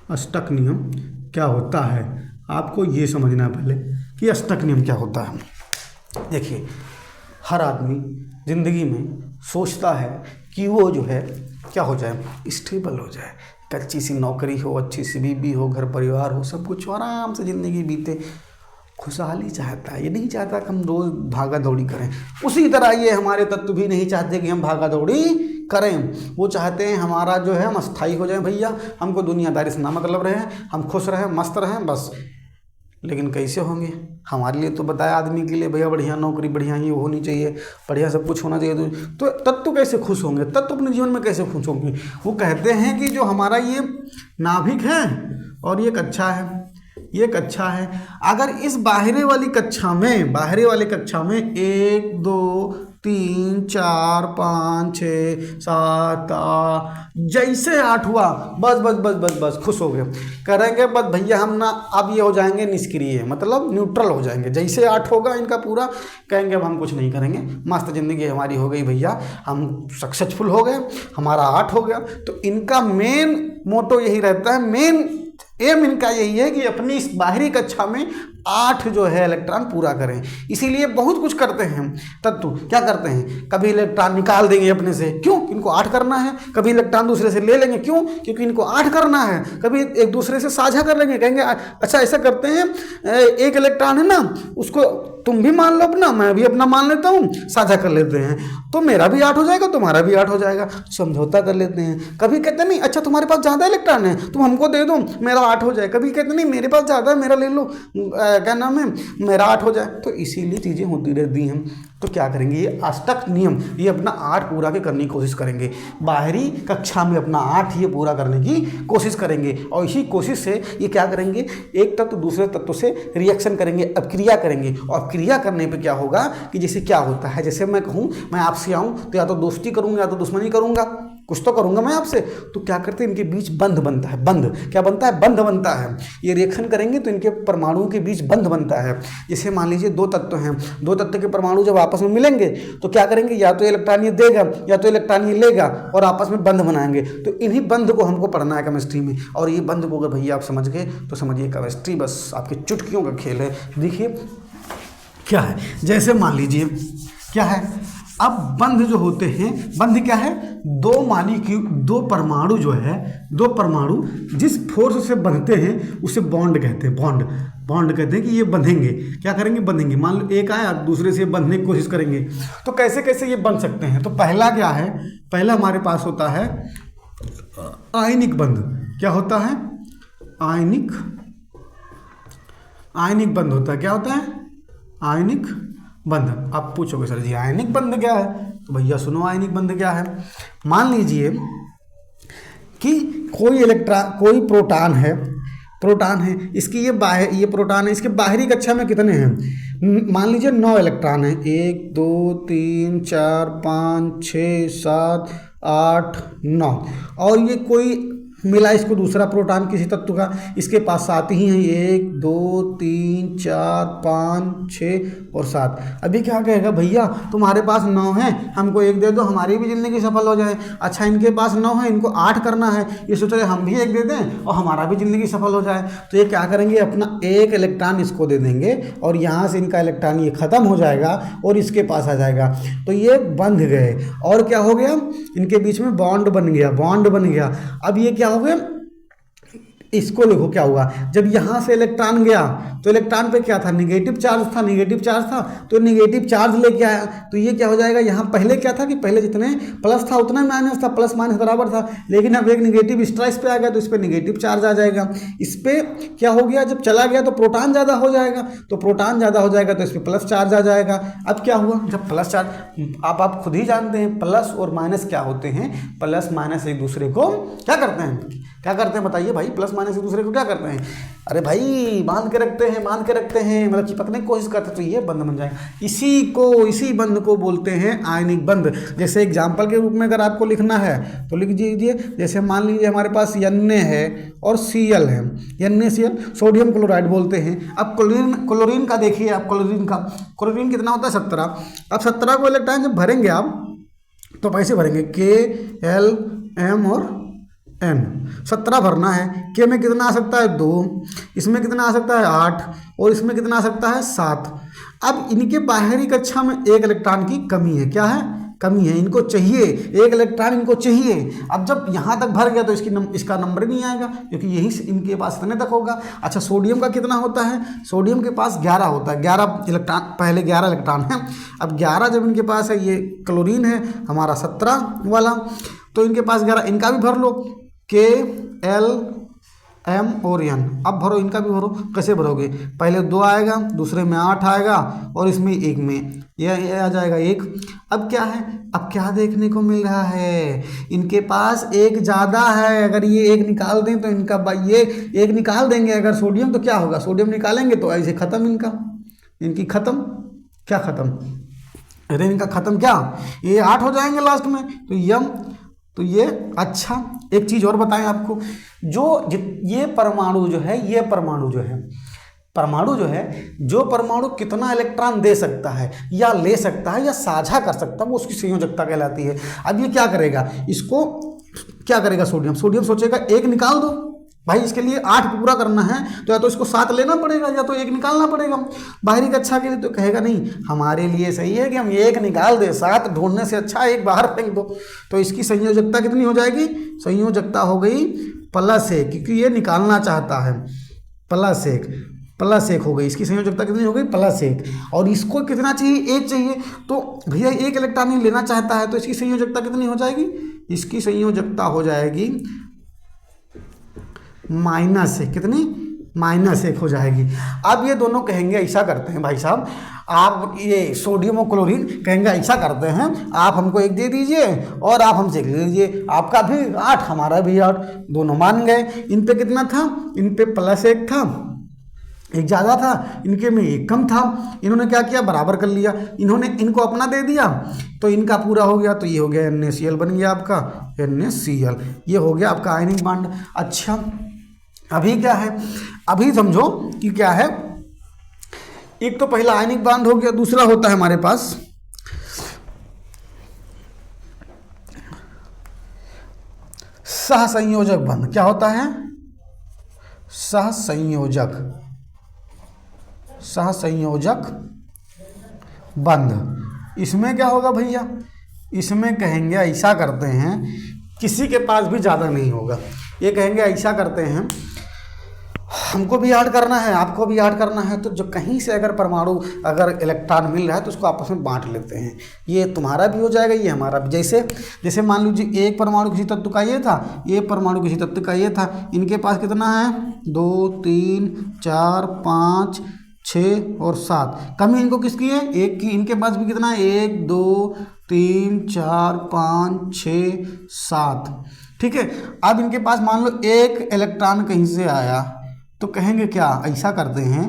अष्टक नियम क्या होता है, आपको ये समझना है पहले कि अष्टक नियम क्या होता है। देखिए हर आदमी ज़िंदगी में सोचता है कि वो जो है क्या हो जाए, स्टेबल हो जाए, अच्छी सी नौकरी हो, अच्छी सी बीवी हो, घर परिवार हो, सब कुछ आराम से ज़िंदगी बीते, खुशहाली चाहता है, ये नहीं चाहता कि हम रोज भागा दौड़ी करें। उसी तरह ये हमारे तत्व भी नहीं चाहते कि हम भागा दौड़ी करें, वो चाहते हैं हमारा जो है हम अस्थायी हो जाएं भैया, हमको दुनियादारी से ना मतलब रहे, हम खुश रहें मस्त रहें बस। लेकिन कैसे होंगे? हमारे लिए तो बताया आदमी के लिए भैया बढ़िया नौकरी, बढ़िया ये होनी चाहिए, बढ़िया सब कुछ होना चाहिए, तो तत्व कैसे खुश होंगे? तत्व अपने जीवन में कैसे खुश होंगे? वो कहते हैं कि जो हमारा ये नाभिक है और ये कक्षा है, ये कक्षा है, अगर इस बाहरी वाली कक्षा में 1 2 3 4 5 6 7 8 जैसे 8 हुआ बस बस बस बस बस खुश हो गए, करेंगे बस भैया हम ना अब ये हो जाएंगे निष्क्रिय, मतलब न्यूट्रल हो जाएंगे। जैसे 8 होगा इनका पूरा, कहेंगे अब हम कुछ नहीं करेंगे, मस्त ज़िंदगी हमारी हो गई भैया, हम सक्सेसफुल हो गए, हमारा 8 हो गया। तो इनका मेन मोटो यही रहता है, मेन एम इनका यही है कि अपनी इस बाहरी कक्षा में 8 जो है इलेक्ट्रॉन पूरा करें। इसीलिए बहुत कुछ करते हैं तत्व, क्या करते हैं, कभी इलेक्ट्रॉन निकाल देंगे अपने से, क्यों, इनको 8 करना है, कभी इलेक्ट्रॉन दूसरे से ले लेंगे, क्यों, क्योंकि इनको 8 करना है, कभी एक दूसरे से साझा कर लेंगे, कहेंगे अच्छा ऐसा करते हैं, एक इलेक्ट्रॉन है ना उसको तुम भी मान लो अपना, मैं भी अपना मान लेता हूँ, साझा कर लेते हैं, तो मेरा भी 8 हो जाएगा, तुम्हारा भी 8 हो जाएगा, समझौता कर लेते हैं। कभी कहते नहीं अच्छा तुम्हारे पास ज़्यादा इलेक्ट्रॉन है तुम हमको दे दो, मेरा 8 हो जाए, कभी कहते नहीं मेरे पास ज़्यादा है मेरा ले लो, क्या नाम है, मेरा 8 हो जाए। तो इसीलिए चीज़ें होती रहती हैं। तो क्या करेंगे, ये अष्टक नियम, ये अपना 8 पूरा के करने की कोशिश करेंगे, बाहरी कक्षा में अपना 8 ये पूरा करने की कोशिश करेंगे, और इसी कोशिश से ये क्या करेंगे, एक तत्व दूसरे तत्व से रिएक्शन करेंगे, अभिक्रिया करेंगे। और क्रिया करने पे क्या होगा कि जैसे क्या होता है, जैसे मैं कहूँ मैं आपसे आऊँ तो या तो दोस्ती करूँगा या तो दुश्मनी करूँगा, कुछ तो करूँगा मैं आपसे, तो क्या करते हैं इनके बीच बंध बनता है, बंध क्या बनता है, बंध बनता है। ये रिएक्शन करेंगे तो इनके परमाणुओं के बीच बंध बनता है। जैसे मान लीजिए 2 तत्व हैं, 2 तत्व के परमाणु जब आपस में मिलेंगे तो क्या करेंगे, या तो इलेक्ट्रॉन ये देगा या तो इलेक्ट्रॉन ये लेगा और आपस में बंध बनाएंगे। तो इन्हीं बंध को हमको पढ़ना है केमिस्ट्री में, और ये बंध को अगर भैया आप समझ गए तो समझिए केमिस्ट्री बस आपकी चुटकियों का खेल है। देखिए क्या है, जैसे मान लीजिए क्या है, अब बंध जो होते हैं, बंध क्या है, 2 मॉलिक्यूल 2 परमाणु जो है, 2 परमाणु जिस फोर्स से बंधते हैं उसे बॉन्ड कहते हैं, बॉन्ड कहते हैं कि ये बंधेंगे, क्या करेंगे, बंधेंगे। मान लो एक आया दूसरे से बंधने की कोशिश करेंगे, तो कैसे कैसे ये बंध सकते हैं। तो पहला क्या है, पहला हमारे पास होता है आयनिक बंध। क्या होता है, आयनिक बंध होता है। क्या होता है, आयनिक बंध। आप पूछोगे सर जी आयनिक बंध क्या है, तो भैया सुनो आयनिक बंध क्या है। मान लीजिए कि कोई प्रोटॉन है, इसकी ये प्रोटॉन है, इसके बाहरी कक्षा में कितने हैं, मान लीजिए 9 इलेक्ट्रॉन हैं, 1 2 3 4 5 6 7 8 9, और ये कोई मिला इसको दूसरा प्रोटॉन किसी तत्व का, इसके पास 7 ही हैं, 1 2 3 4 5 6 और 7। अभी क्या कहेगा, भैया तुम्हारे पास 9 है, हमको 1 दे दो, हमारी भी ज़िंदगी सफल हो जाए। अच्छा इनके पास 9 है, इनको 8 करना है, ये सोच रहे हम भी 1 दे दें और हमारा भी ज़िंदगी सफल हो जाए। तो ये क्या करेंगे, अपना 1 इलेक्ट्रॉन इसको दे देंगे और यहाँ से इनका इलेक्ट्रॉन ये ख़त्म हो जाएगा और इसके पास आ जाएगा, तो ये बंध गए। और क्या हो गया, इनके बीच में बॉन्ड बन गया। अब ये क्या हो गया, इसको देखो क्या हुआ, जब यहाँ से इलेक्ट्रॉन गया तो इलेक्ट्रॉन पे क्या था, नेगेटिव चार्ज था, तो नेगेटिव चार्ज लेके आया, तो ये क्या हो जाएगा, यहाँ पहले क्या था कि पहले जितने प्लस था उतना माइनस था, प्लस माइनस बराबर था, लेकिन अब एक नेगेटिव एक्स्ट्रा इस पे आ गया तो इस पे नेगेटिव चार्ज आ जाएगा। इस पे क्या हो गया, जब चला गया तो प्रोटॉन ज़्यादा हो जाएगा, तो इस पर प्लस चार्ज आ जाएगा। अब क्या हुआ, जब प्लस चार्ज, आप खुद ही जानते हैं प्लस और माइनस क्या होते हैं, प्लस माइनस एक दूसरे को क्या करते हैं बताइए भाई, प्लस माइनस एक दूसरे को क्या करते हैं, अरे भाई मान के रखते हैं, मतलब चिपकने की कोशिश करते हैं, तो ये बंध बन जाएगा। इसी बंध को बोलते हैं आयनिक बंध। जैसे एग्जाम्पल के रूप में अगर आपको लिखना है तो लिख दीजिए, जैसे मान लीजिए हमारे पास Na है और Cl है, NaCl सोडियम क्लोराइड बोलते हैं। अब क्लोरीन का देखिए, आप क्लोरीन कितना होता है, 17। अब 17 को इलेक्ट्रॉन जब भरेंगे आप तो कैसे भरेंगे, K, L, M और N, 17 भरना है। के में कितना आ सकता है, 2, इसमें कितना आ सकता है, 8, और इसमें कितना आ सकता है, 7। अब इनके बाहरी कक्षा में 1 इलेक्ट्रॉन की कमी है, क्या है, कमी है, इनको चाहिए, एक इलेक्ट्रॉन इनको चाहिए। अब जब यहाँ तक भर गया तो इसका नंबर ही नहीं आएगा, क्योंकि यही इनके पास इतने तक होगा। अच्छा, सोडियम का कितना होता है? सोडियम के पास 11 होता है, 11 इलेक्ट्रॉन, पहले 11 इलेक्ट्रॉन है। अब 11 जब इनके पास है, ये क्लोरीन है हमारा 17 वाला, तो इनके पास 11, इनका भी भर लो, K, L, M और N। अब भरो, इनका भी भरो। कैसे भरोगे? पहले 2 आएगा, दूसरे में 8 आएगा और इसमें 1 में ये आ जाएगा 1। अब क्या है? अब क्या देखने को मिल रहा है? इनके पास 1 ज़्यादा है। अगर ये 1 निकाल दें तो इनका ये 1 निकाल देंगे अगर सोडियम, तो क्या होगा? सोडियम निकालेंगे तो ऐसे ख़त्म इनकी ख़त्म। क्या ख़त्म? अरे इनका ख़त्म क्या? ये 8 हो जाएंगे लास्ट में, तो यम, तो ये। अच्छा, एक चीज़ और बताएं आपको, ये परमाणु जो है, जो परमाणु कितना इलेक्ट्रॉन दे सकता है या ले सकता है या साझा कर सकता है, वो उसकी संयोजकता कहलाती है। अब ये क्या करेगा? इसको क्या करेगा? सोडियम सोचेगा 1 निकाल दो भाई, इसके लिए 8 पूरा करना है तो या तो इसको 7 लेना पड़ेगा या तो 1 निकालना पड़ेगा बाहरी कक्षा के लिए। तो कहेगा नहीं, हमारे लिए सही है कि हम 1 निकाल दें, 7 ढूंढने से अच्छा 1 बाहर फेंक दो। तो इसकी संयोजकता कितनी हो जाएगी? संयोजकता हो गई +1, क्योंकि ये निकालना चाहता है। +1 हो गई, इसकी संयोजकता कितनी हो गई? +1। और इसको कितना चाहिए? 1 चाहिए। तो भैया 1 इलेक्ट्रॉन ही लेना चाहता है, तो इसकी संयोजकता कितनी हो जाएगी? इसकी संयोजकता हो जाएगी -1। कितनी? -1 हो जाएगी। अब ये दोनों कहेंगे ऐसा करते हैं भाई साहब, आप ये सोडियम और क्लोरीन कहेंगे ऐसा करते हैं, आप हमको 1 दे दीजिए और आप हमसे 1 ले लीजिए, आपका भी 8 हमारा भी 8, दोनों मान गए। इन पे कितना था? इन पे +1 था, 1 ज़्यादा था, इनके में 1 कम था। इन्होंने क्या किया? बराबर कर लिया। इन्होंने इनको अपना दे दिया तो इनका पूरा हो गया, तो ये हो गया NaCl बन गया आपका, NaCl। ये हो गया आपका आयनिक बॉन्ड। अच्छा, अभी क्या है? अभी समझो कि क्या है, एक तो पहला आयनिक बॉन्ड हो गया, दूसरा होता है हमारे पास सहसंयोजक बंध। क्या होता है? सहसंयोजक बंध। इसमें क्या होगा भैया? इसमें कहेंगे ऐसा करते हैं, किसी के पास भी ज़्यादा नहीं होगा, ये कहेंगे ऐसा करते हैं, हमको भी ऐड करना है, आपको भी ऐड करना है, तो जो कहीं से अगर परमाणु अगर इलेक्ट्रॉन मिल रहा है तो उसको आपस में बांट लेते हैं। ये तुम्हारा भी हो जाएगा, ये हमारा भी। जैसे मान लीजिए एक परमाणु किसी तत्व का ये था, एक परमाणु किसी तत्व का ये था, इनके पास कितना है? 2 3 4 5 6 और 7। कमी इनको किसकी है? 1 की। इनके पास भी कितना है? 1 2 3 4 5 6 7। ठीक है। अब इनके पास मान लो 1 इलेक्ट्रॉन कहीं से आया, तो कहेंगे क्या? ऐसा करते हैं,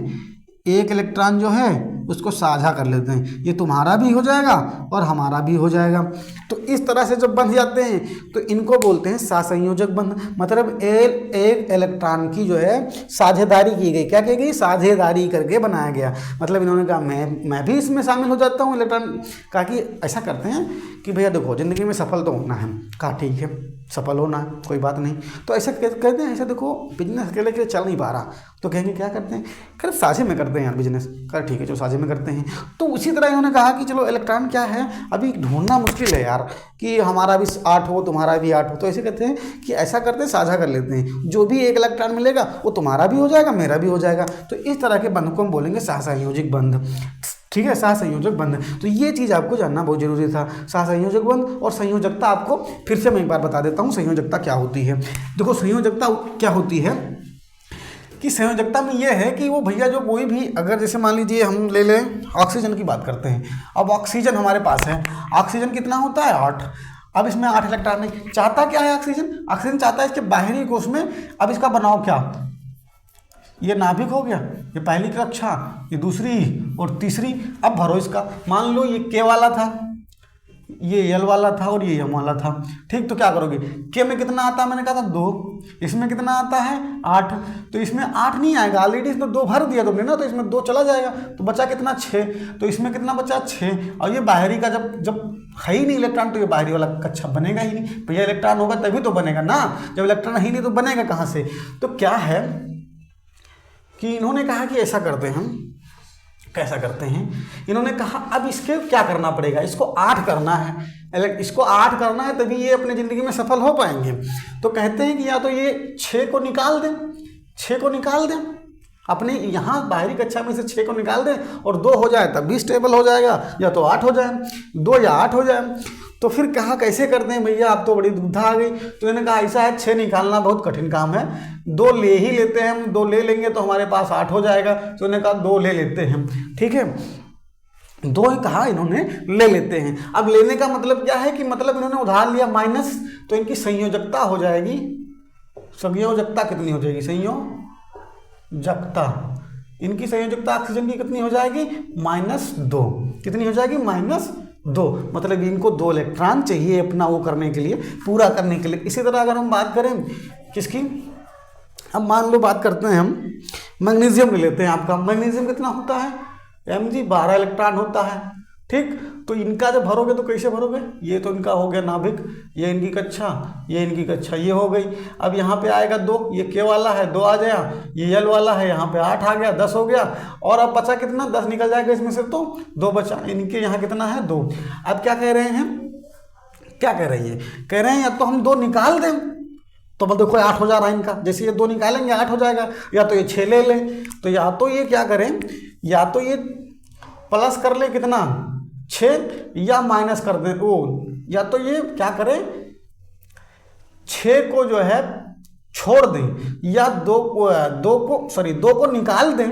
1 इलेक्ट्रॉन जो है उसको साझा कर लेते हैं, ये तुम्हारा भी हो जाएगा और हमारा भी हो जाएगा। तो इस तरह से जब बंध जाते हैं तो इनको बोलते हैं सहसंयोजक बंध। मतलब एक इलेक्ट्रॉन की जो है साझेदारी की गई। क्या की गई? साझेदारी करके बनाया गया। मतलब इन्होंने कहा मैं भी इसमें शामिल हो जाता हूँ इलेक्ट्रॉन। कहा कि ऐसा करते हैं कि भैया देखो, ज़िंदगी में सफल तो होना है। कहा ठीक है, सफल होना है, कोई बात नहीं। तो ऐसा कहते हैं, ऐसा देखो बिजनेस अकेले के चल नहीं पा रहा, तो कहेंगे क्या करते हैं? कर साझे में करते हैं यार बिजनेस। कर ठीक है, चलो साझे में करते हैं। तो उसी तरह इन्होंने कहा कि चलो इलेक्ट्रॉन क्या है, अभी ढूंढना मुश्किल है यार कि हमारा भी 8 हो, तुम्हारा भी 8 हो। तो ऐसे कहते हैं कि ऐसा करते हैं, साझा कर लेते हैं, जो भी 1 इलेक्ट्रॉन मिलेगा वो तुम्हारा भी हो जाएगा, मेरा भी हो जाएगा। तो इस तरह के बंध को हम बोलेंगे सहसंयोजक बंध। ठीक है, सहसंयोजक बंध। तो ये चीज़ आपको जानना बहुत जरूरी था, सहसंयोजक बंध। और संयोजकता आपको फिर से मैं एक बार बता देता हूँ, संयोजकता क्या होती है। देखो, संयोजकता क्या होती है कि संयोजकता में ये है कि वो भैया जो कोई भी, अगर जैसे मान लीजिए हम ले लें ऑक्सीजन की बात करते हैं। अब ऑक्सीजन हमारे पास है, ऑक्सीजन कितना होता है? 8। अब इसमें 8 इलेक्ट्रॉन है। चाहता क्या है ऑक्सीजन चाहता है इसके बाहरी कोश में, अब इसका बनाव क्या? ये नाभिक हो गया, ये पहली कक्षा, ये दूसरी और तीसरी। अब भरो इसका, मान लो ये K वाला था, ये L वाला था और ये M वाला था। ठीक, तो क्या करोगे? K में कितना आता है? मैंने कहा था 2। इसमें कितना आता है? 8। तो इसमें 8 नहीं आएगा, ऑलरेडी इसमें 2 भर दिया तुमने ना, तो इसमें 2 चला जाएगा, तो बचा कितना? 6। तो इसमें कितना बचा? 6। और ये बाहरी का जब है ही नहीं इलेक्ट्रॉन, तो ये बाहरी वाला कक्षा बनेगा ही नहीं। भैया इलेक्ट्रॉन होगा तभी तो बनेगा ना, जब इलेक्ट्रॉन ही नहीं तो बनेगा कहाँ से? तो क्या है कि इन्होंने कहा कि ऐसा करते हैं हम, कैसा करते हैं, इन्होंने कहा अब इसके क्या करना पड़ेगा, इसको 8 करना है, इसको 8 करना है तभी ये अपने ज़िंदगी में सफल हो पाएंगे। तो कहते हैं कि या तो ये 6 को निकाल दें, 6 को निकाल दें, अपने यहाँ बाहरी कक्षा में से 6 को निकाल दें और 2 हो जाए तब भी स्टेबल हो जाएगा, या तो 8 हो जाए, 2 या 8 हो जाए। तो फिर कहा कैसे करते हैं भैया, आप तो बड़ी दुविधा आ गई। तो इन्होंने कहा ऐसा है, 6 निकालना बहुत कठिन काम है, 2 ले ही लेते हैं हम, 2 ले लेंगे तो हमारे पास 8 हो जाएगा। तो इन्होंने कहा 2 ले लेते हैं, ठीक है, 2 कहा इन्होंने ले लेते हैं। अब लेने का मतलब क्या है कि मतलब इन्होंने उधार लिया माइनस, तो इनकी संयोजकता हो जाएगी, संयोजकता कितनी हो जाएगी, संयोजकता, इनकी संयोजकता ऑक्सीजन की कितनी हो जाएगी, -2, कितनी हो जाएगी, -2, मतलब इनको 2 इलेक्ट्रॉन चाहिए अपना वो करने के लिए, पूरा करने के लिए। इसी तरह अगर हम बात करें किसकी, अब मान लो बात करते हैं हम मैग्नीशियम ले लेते हैं। आपका मैग्नीशियम कितना होता है Mg, 12 इलेक्ट्रॉन होता है, ठीक। तो इनका जब भरोगे तो कैसे भरोगे, ये तो इनका हो गया नाभिक, ये इनकी कक्षा, ये इनकी कक्षा, ये हो गई। अब यहाँ पे आएगा 2, ये K वाला है 2 आ गया, ये L वाला है यहाँ पे 8 आ गया, 10 हो गया। और अब बचा कितना, 10 निकल जाएगा इसमें से, तो 2 बचा, इनके यहाँ कितना है 2। अब क्या कह रहे हैं, क्या कह रही है, कह रहे हैं या तो हम 2 निकाल दें, तो मतलब देखो 8 हो जा रहा है इनका, जैसे ये 2 निकालेंगे 8 हो जाएगा, या तो ये 6 ले लें। तो या तो ये क्या करें, या तो ये प्लस कर ले कितना 6, या माइनस कर दें वो, या तो ये क्या करें 6 को जो है छोड़ दें, या 2 को निकाल दें,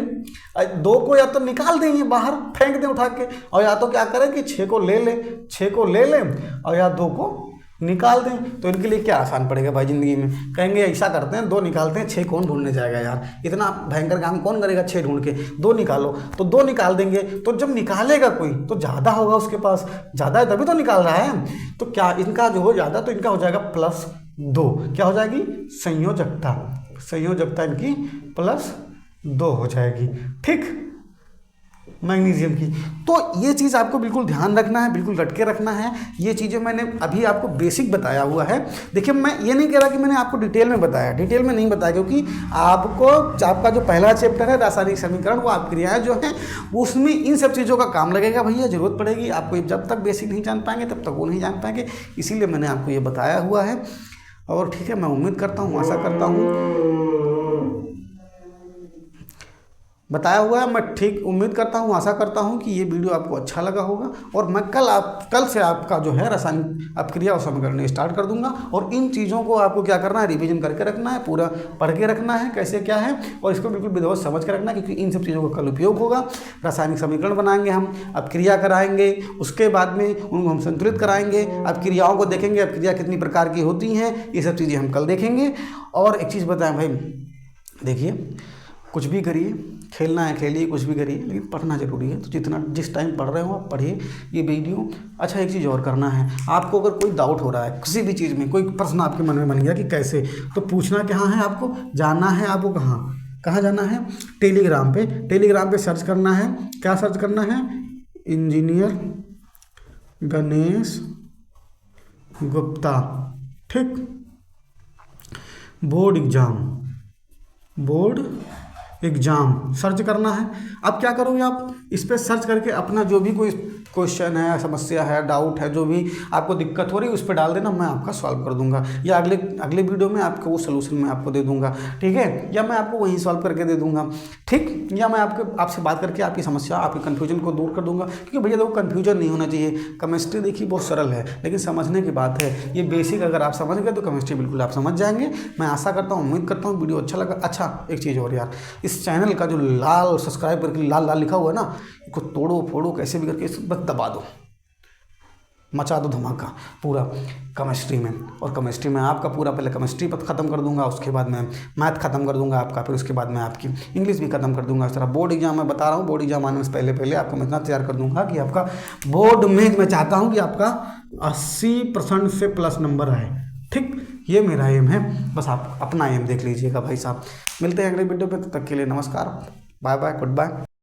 2 को या तो निकाल दें, ये बाहर फेंक दें उठा के, और या तो क्या करें कि 6 को ले लें, 6 को ले लें और या 2 को निकाल दें। तो इनके लिए क्या आसान पड़ेगा भाई ज़िंदगी में, कहेंगे ऐसा करते हैं 2 निकालते हैं, 6 कौन ढूंढने जाएगा यार, इतना भयंकर काम कौन करेगा 6 ढूंढ के, 2 निकालो। तो 2 निकाल देंगे, तो जब निकालेगा कोई तो ज़्यादा होगा उसके पास, ज़्यादा है तभी तो निकाल रहा है। तो क्या इनका जो हो ज़्यादा, तो इनका हो जाएगा +2, क्या हो जाएगी, संयोजकता, संयोजकता इनकी +2 हो जाएगी, ठीक, मैग्नीशियम की। तो ये चीज़ आपको बिल्कुल ध्यान रखना है, बिल्कुल रट के रखना है। ये चीज़ें मैंने अभी आपको बेसिक बताया हुआ है। देखिए मैं ये नहीं कह रहा कि मैंने आपको डिटेल में बताया, डिटेल में नहीं बताया, क्योंकि आपका जो पहला चैप्टर है रासायनिक समीकरण, वो आप क्रियाएं जो हैं उसमें इन सब चीज़ों का काम लगेगा भैया, ज़रूरत पड़ेगी आपको। जब तक बेसिक नहीं जान पाएंगे तब तक वो नहीं जान पाएंगे, इसीलिए मैंने आपको ये बताया हुआ है। और ठीक है, मैं उम्मीद करता हूँ, आशा करता हूँ, बताया हुआ है, मैं ठीक उम्मीद करता हूँ, आशा करता हूँ कि ये वीडियो आपको अच्छा लगा होगा। और मैं कल से आपका जो है रासायनिक अपक्रिया और समीकरण स्टार्ट कर दूंगा। और इन चीज़ों को आपको क्या करना है, रिवीजन करके रखना है, पूरा पढ़ के रखना है कैसे क्या है, और इसको बिल्कुल विधिवत समझ के रखना है, क्योंकि इन सब चीज़ों का कल उपयोग होगा। रासायनिक समीकरण बनाएंगे हम, अपक्रिया कराएंगे, उसके बाद में उनको हम संतुलित कराएंगे, अपक्रियाओं को देखेंगे, अपक्रिया कितनी प्रकार की होती हैं, ये सब चीज़ें हम कल देखेंगे। और एक चीज़ बताएं भाई, देखिए कुछ भी करिए, खेलना है खेलिए, कुछ भी करिए, लेकिन पढ़ना जरूरी है। तो जिस टाइम पढ़ रहे हो आप पढ़िए ये वीडियो। अच्छा, एक चीज़ और करना है आपको, अगर कोई डाउट हो रहा है किसी भी चीज़ में, कोई प्रश्न आपके मन में बन गया कि कैसे, तो पूछना कहाँ है आपको, जाना है आपको कहाँ जाना है, टेलीग्राम पे सर्च करना है। क्या सर्च करना है, इंजीनियर गणेश गुप्ता, ठीक, बोर्ड एग्ज़ाम सर्च करना है। अब क्या करोगे आप, इस पर सर्च करके अपना जो भी कोई क्वेश्चन है, समस्या है, डाउट है, जो भी आपको दिक्कत हो रही है उस पर डाल देना, मैं आपका सॉल्व कर दूंगा, या अगले वीडियो में आपको वो सलूशन मैं आपको दे दूंगा, ठीक है, या मैं आपको वहीं सॉल्व करके दे दूंगा, ठीक, या मैं आपसे बात करके आपकी समस्या, आपकी कन्फ्यूजन को दूर कर दूंगा। क्योंकि भैया देखो कन्फ्यूजन नहीं होना चाहिए। केमिस्ट्री देखिए बहुत सरल है, लेकिन समझने की बात है, ये बेसिक अगर आप समझ गए तो केमिस्ट्री बिल्कुल आप समझ जाएंगे। मैं आशा करता हूँ, उम्मीद करता हूँ वीडियो अच्छा लगा। अच्छा, एक चीज़ और यार, इस चैनल का जो लाल सब्सक्राइब करके लाल लिखा हुआ है ना, इसको तोड़ो फोड़ो कैसे भी करके बस दबा दो, मचा दो धमाका पूरा केमिस्ट्री में। और केमिस्ट्री में आपका पूरा पहले केमिस्ट्री पर ख़त्म कर दूंगा, उसके बाद मैं मैथ ख़त्म कर दूंगा आपका, फिर उसके बाद मैं आपकी इंग्लिश भी ख़त्म कर दूंगा। इस तरह बोर्ड एग्जाम मैं बता रहा हूँ, बोर्ड एग्जाम आने से पहले आपको मैं इतना तैयार कर दूंगा कि आपका बोर्ड में मैं चाहता हूँ कि आपका 80% से प्लस नंबर आए, ठीक, ये मेरा एम है। बस आप अपना एम देख लीजिएगा भाई साहब। मिलते हैं अगले वीडियो पे, तब तक के लिए नमस्कार, बाय बाय, गुड बाय।